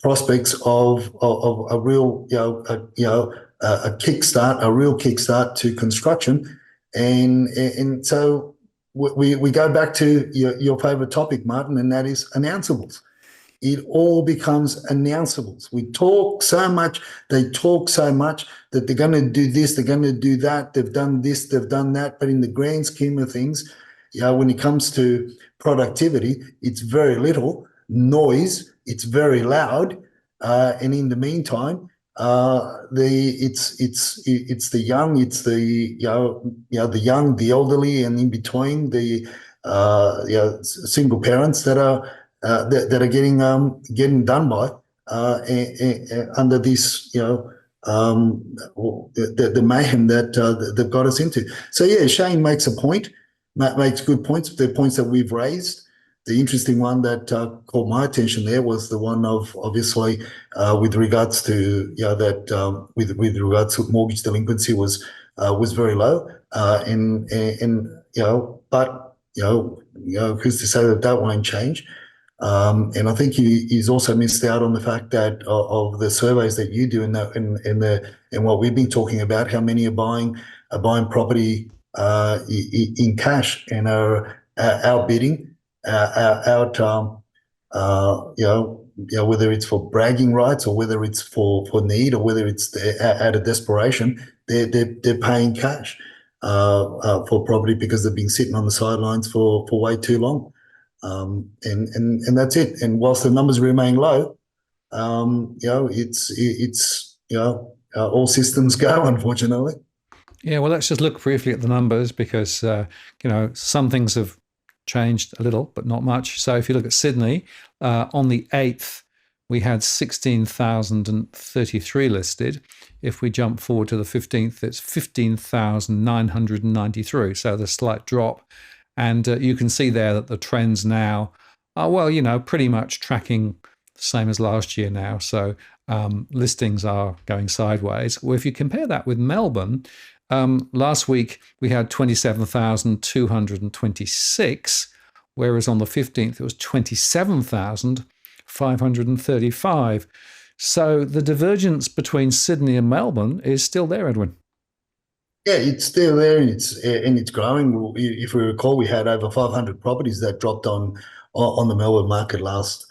prospects of a real kickstart to construction, and so we go back to your favorite topic, Martin, and that is announceables. It all becomes announceables. We talk so much, they talk so much that they're going to do this, they're going to do that, they've done this, they've done that, but in the grand scheme of things, when it comes to productivity, it's very little noise it's very loud, and in the meantime, it's the young, it's the the young, the elderly, and in between single parents that are that are getting done by under this the mayhem that they've got us into. So yeah, Shane makes a point, makes good points. The points that we've raised. The interesting one that caught my attention there was the one of obviously with regards to with regards to mortgage delinquency was very low, and but who's to say that that won't change? And I think he's also missed out on the fact that of the surveys that you do and what we've been talking about, how many are buying property in cash and are outbidding out whether it's for bragging rights or whether it's for need or whether it's out of desperation, they're paying cash for property because they've been sitting on the sidelines for way too long. And that's it. And whilst the numbers remain low, it's all systems go, unfortunately. Yeah, well, let's just look briefly at the numbers because some things have changed a little, but not much. So if you look at Sydney, on the 8th, we had 16,033 listed. If we jump forward to the 15th, it's 15,993. So there's a slight drop. And you can see there that the trends now are, pretty much tracking the same as last year now. So listings are going sideways. Well, if you compare that with Melbourne, last week we had 27,226, whereas on the 15th it was 27,535. So the divergence between Sydney and Melbourne is still there, Edwin. Yeah, it's still there, and it's growing. If we recall, we had over 500 properties that dropped on the Melbourne market last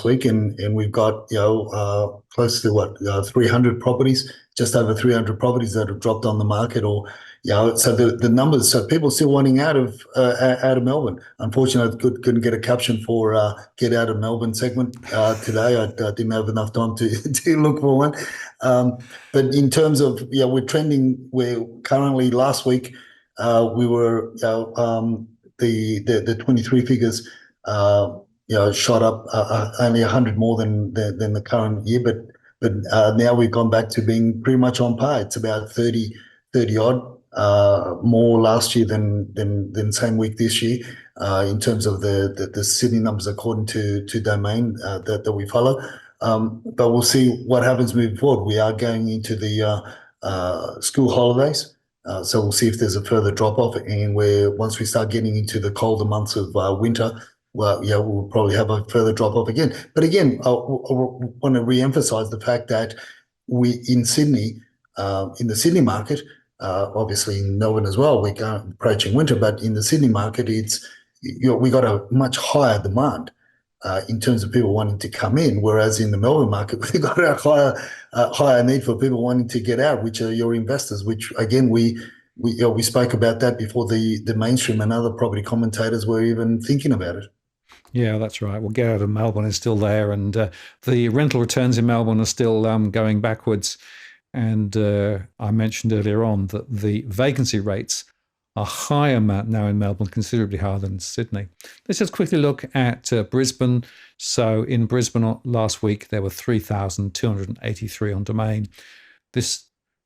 week, and we've got close to 300 properties, just over 300 properties that have dropped on the market, or so the numbers. So people still wanting out of Melbourne. Unfortunately, I couldn't get a caption for "Get Out of Melbourne" segment today. I didn't have enough time to look for one. But in terms of we're trending. We're currently last week we were the 23 figures shot up only 100 more than the current year, but now we've gone back to being pretty much on par. It's about 30 odd more last year than same week this year in terms of the Sydney numbers according to Domain that we follow. But we'll see what happens moving forward. We are going into the school holidays, so we'll see if there's a further drop off. And once we start getting into the colder months of winter, well, we'll probably have a further drop off again. But again, I want to re-emphasize the fact that we in Sydney, in the Sydney market, obviously in Melbourne as well, we're approaching winter, but in the Sydney market, it's we got a much higher demand in terms of people wanting to come in, whereas in the Melbourne market, we've got a higher need for people wanting to get out, which are your investors, which again, we spoke about that before the mainstream and other property commentators were even thinking about it. Yeah, that's right. Well, Get Out of Melbourne is still there, and the rental returns in Melbourne are still going backwards. And I mentioned earlier on that the vacancy rates are higher now in Melbourne, considerably higher than Sydney. Let's just quickly look at Brisbane. So in Brisbane last week, there were 3,283 on Domain. This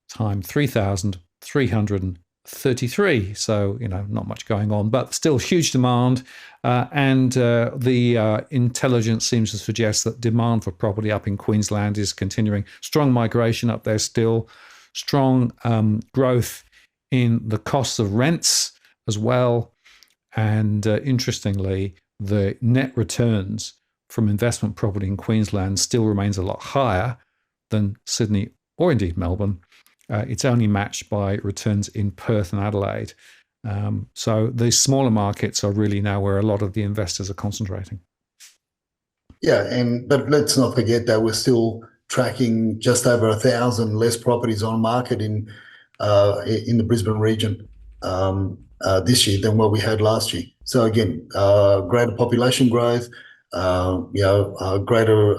time, 3,333. So, not much going on, but still huge demand. And the intelligence seems to suggest that demand for property up in Queensland is continuing. Strong migration up there still. Strong growth in the costs of rents as well. And interestingly, the net returns from investment property in Queensland still remains a lot higher than Sydney or indeed Melbourne. It's only matched by returns in Perth and Adelaide. So the smaller markets are really now where a lot of the investors are concentrating. Yeah, but let's not forget that we're still tracking just over 1,000 less properties on market in the Brisbane region this year than what we had last year. So again, greater population growth, greater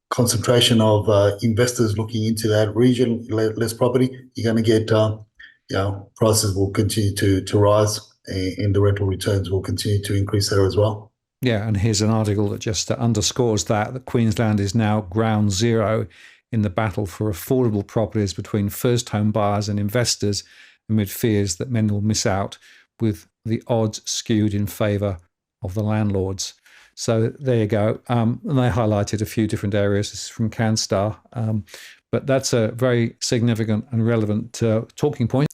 concentration of investors looking into that region, less property, you're going to get, prices will continue to rise, and the rental returns will continue to increase there as well. Yeah, and here's an article that just underscores that Queensland is now ground zero in the battle for affordable properties between first home buyers and investors, amid fears that many will miss out, with the odds skewed in favour of the landlords. So there you go. And they highlighted a few different areas. This is from CanStar. But that's a very significant and relevant talking point.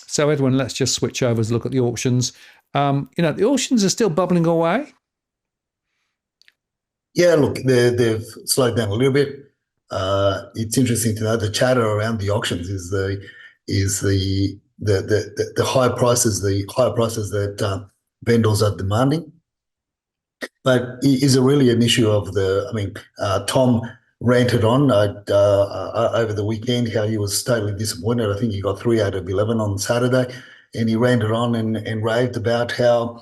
So, Edwin, let's just switch over to look at the auctions. The auctions are still bubbling away. Yeah, look, they've slowed down a little bit. It's interesting to know the chatter around the auctions is the higher prices, that vendors are demanding. But is it really an issue of Tom ranted on over the weekend how he was totally disappointed. I think he got 3 out of 11 on Saturday, and he ranted on and raved about how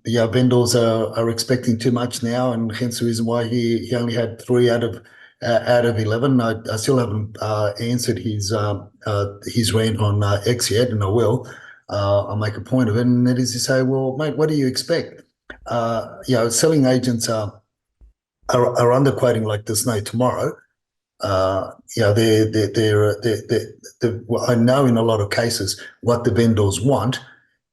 vendors are expecting too much now, and hence the reason why he only had 3 out of 11. I still haven't answered his rant on X yet, and I will. I'll make a point of it, and that is to say, well, mate, what do you expect? Selling agents are underquoting like there's no tomorrow. I know in a lot of cases what the vendors want,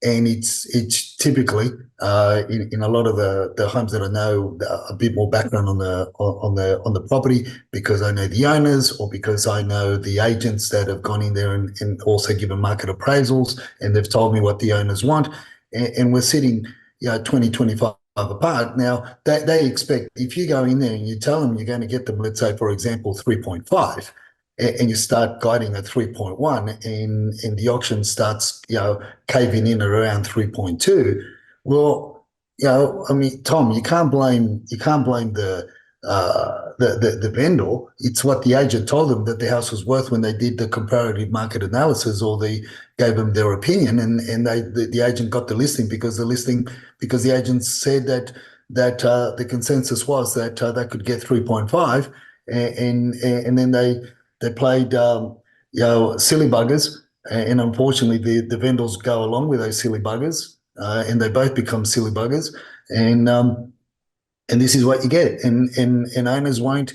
and it's typically in a lot of the homes that I know a bit more background on the property, because I know the owners or because I know the agents that have gone in there and also given market appraisals, and they've told me what the owners want, and we're sitting 20, 25 apart. Now, they expect, if you go in there and you tell them you're going to get them, let's say, for example, 3.5, and you start guiding at 3.1, and the auction starts, caving in at around 3.2, well, Tom, you can't blame the vendor. It's what the agent told them that the house was worth when they did the comparative market analysis, or they gave them their opinion, and the agent got the listing because the agent said that the consensus was that they could get 3.5, and then they played silly buggers, and unfortunately the vendors go along with those silly buggers, and they both become silly buggers, and this is what you get, and owners won't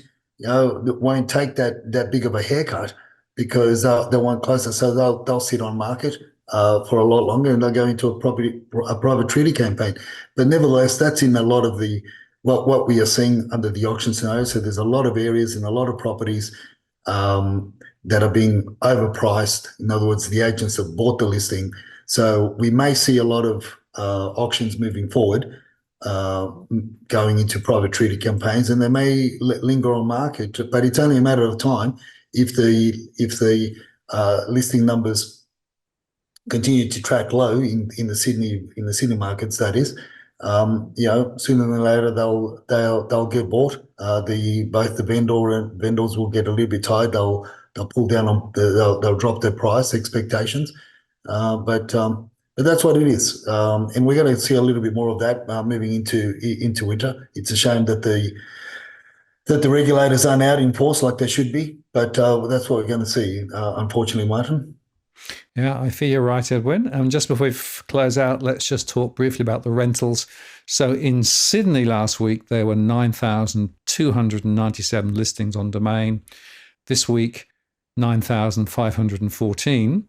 take that big of a haircut, because they want closer, so they'll sit on market for a lot longer, and they'll go into a private treaty campaign. But nevertheless, that's in a lot of what we are seeing under the auction scenario. So there's a lot of areas and a lot of properties that are being overpriced. In other words, the agents have bought the listing. So we may see a lot of auctions moving forward, going into private treaty campaigns, and they may linger on market, but it's only a matter of time if the listing numbers continue to track low in the Sydney markets. That is, sooner than later they'll get bought. Both the vendor and vendors will get a little bit tired. They'll pull down on they'll drop their price expectations, but that's what it is, and we're going to see a little bit more of that moving into winter. It's a shame that the regulators aren't out in force like they should be, but that's what we're going to see, unfortunately, Martin. Yeah, I fear you're right, Edwin. Just before we close out, let's just talk briefly about the rentals. So in Sydney last week, there were 9,297 listings on Domain. This week, 9,514.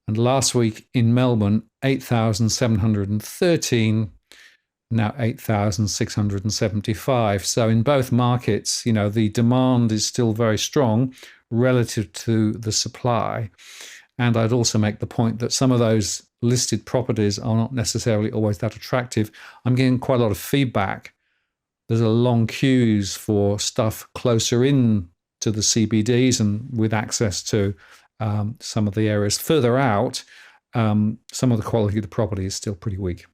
And last week in Melbourne, 8,713, now 8,675. So in both markets, the demand is still very strong relative to the supply. And I'd also make the point that some of those listed properties are not necessarily always that attractive. I'm getting quite a lot of feedback. There's a long queues for stuff closer in to the CBDs and with access to some of the areas further out. Some of the quality of the property is still pretty weak.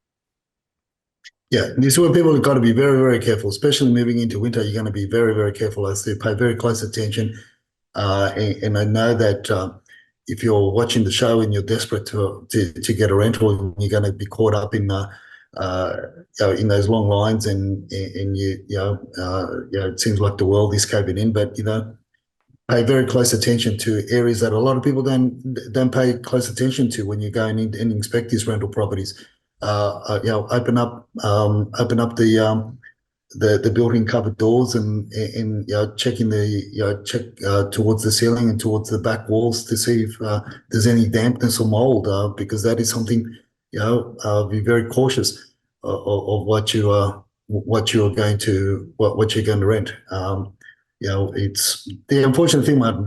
Yeah, this is where people have got to be very, very careful, especially moving into winter. You're going to be very, very careful as to pay very close attention. And I know that if you're watching the show and you're desperate to get a rental, you're going to be caught up in uh, in those long lines, and it seems like the world is caving in. But pay very close attention to areas that a lot of people don't pay close attention to when you're going in and inspect these rental properties. Open up the built-in cupboard doors, and checking check towards the ceiling and towards the back walls to see if there's any dampness or mold, because that is something. Be very cautious of what you're going to rent. It's the unfortunate thing, Martin.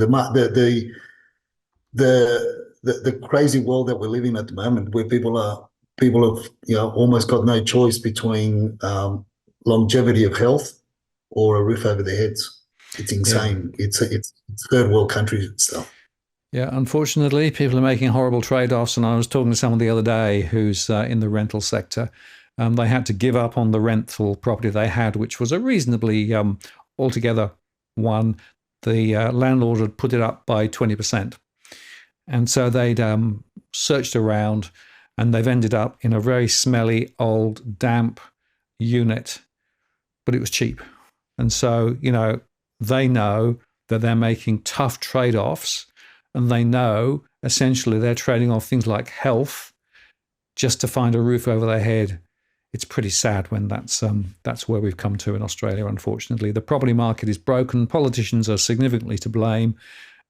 The crazy world that we're living at the moment, where people have almost got no choice between longevity of health or a roof over their heads. It's insane. Yeah. It's third world country stuff. Yeah, unfortunately, people are making horrible trade-offs. And I was talking to someone the other day who's in the rental sector. They had to give up on the rental property they had, which was a reasonably altogether one. The landlord had put it up by 20%. And so they'd searched around, and they've ended up in a very smelly, old, damp unit, but it was cheap. And so, they know that they're making tough trade-offs, and they know essentially they're trading off things like health just to find a roof over their head. It's pretty sad when that's where we've come to in Australia, unfortunately. The property market is broken. Politicians are significantly to blame.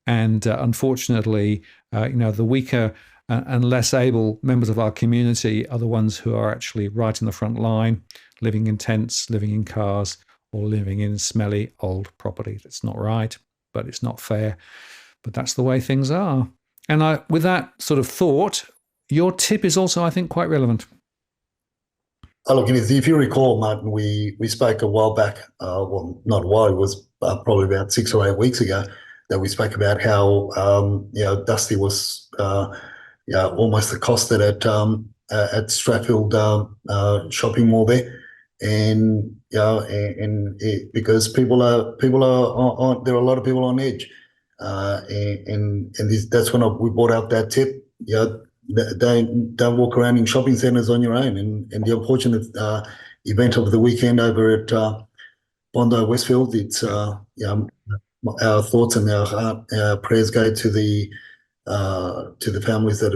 And unfortunately, the weaker and less able members of our community are the ones who are actually right in the front line, living in tents, living in cars, or living in smelly old property. That's not right, but it's not fair. But that's the way things are. And with that sort of thought, your tip is also, I think, quite relevant. Oh, look, if you recall, Martin, we spoke a while back, well, not a while, it was probably about 6 or 8 weeks ago, that we spoke about how, Dusty was almost accosted at Strathfield shopping mall there. And because people are on, there are a lot of people on edge. That's when we brought out that tip. Don't walk around in shopping centres on your own. And the unfortunate event of the weekend over at Bondi Westfield, it's our thoughts and our prayers go to the families that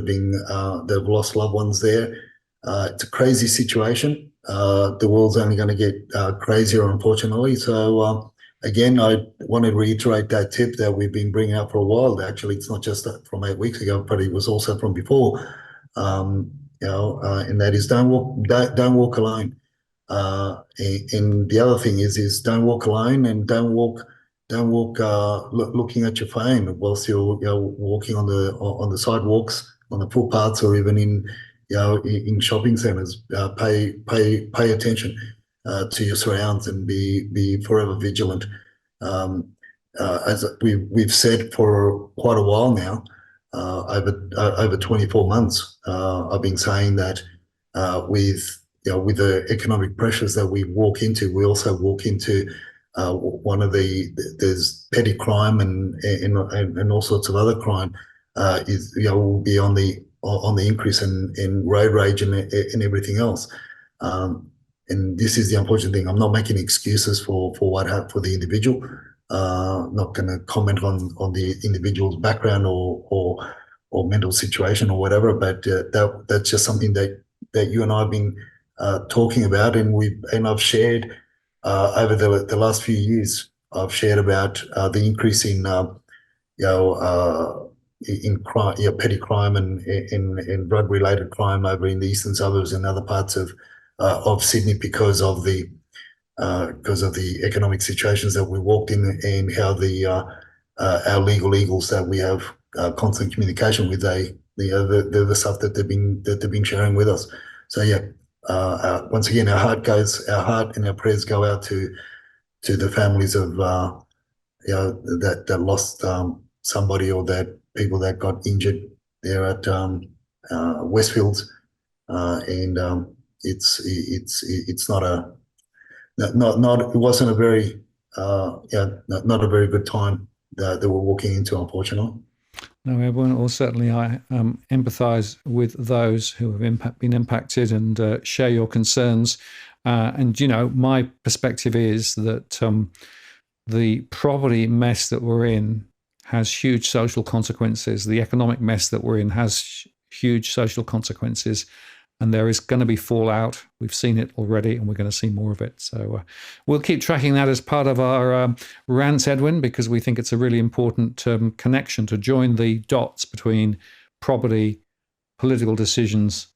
have lost loved ones there. It's a crazy situation. The world's only going to get crazier, unfortunately. So again, I want to reiterate that tip that we've been bringing up for a while. Actually, it's not just from 8 weeks ago, but it was also from before. And that is don't walk alone. And the other thing is don't walk alone, and don't walk looking at your phone whilst you're walking on the sidewalks, on the footpaths, or even in shopping centres. Pay attention to your surrounds, and be forever vigilant. As we've said for quite a while now, over 24 months, I've been saying that with the economic pressures that we walk into, we also walk into one of there's petty crime and all sorts of other crime will be on the increase in road rage and everything else. And this is the unfortunate thing. I'm not making excuses for what happened for the individual. Not going to comment on the individual's background or mental situation or whatever. But that's just something that you and I have been talking about, and I've shared over the last few years. I've shared about the increase in in crime, petty crime and drug-related crime over in the eastern suburbs and other parts of Sydney because of the economic situations that we walked in, and how our legal eagles that we have constant communication with, they're the stuff that they've been sharing with us. So once again, our heart and our prayers go out to the families of that lost somebody, or that people that got injured there at Westfields, and it's not it wasn't a very not a very good time that we're walking into, unfortunately. No, everyone, or certainly I empathise with those who have been impacted and share your concerns. And, my perspective is that the property mess that we're in has huge social consequences. The economic mess that we're in has huge social consequences. And there is going to be fallout. We've seen it already, and we're going to see more of it. So we'll keep tracking that as part of our rants, Edwin, because we think it's a really important connection to join the dots between property, political decisions,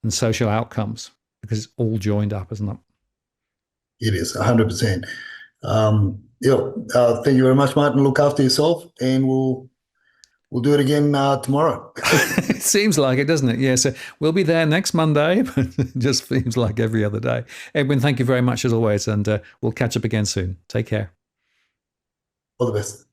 and social outcomes, because it's all joined up, isn't it? It is 100%. Thank you very much, Martin. Look after yourself, and we'll do it again tomorrow. It seems like it, doesn't it? Yeah, so we'll be there next Monday, but it just seems like every other day. Edwin, thank you very much as always, and we'll catch up again soon. Take care. All the best.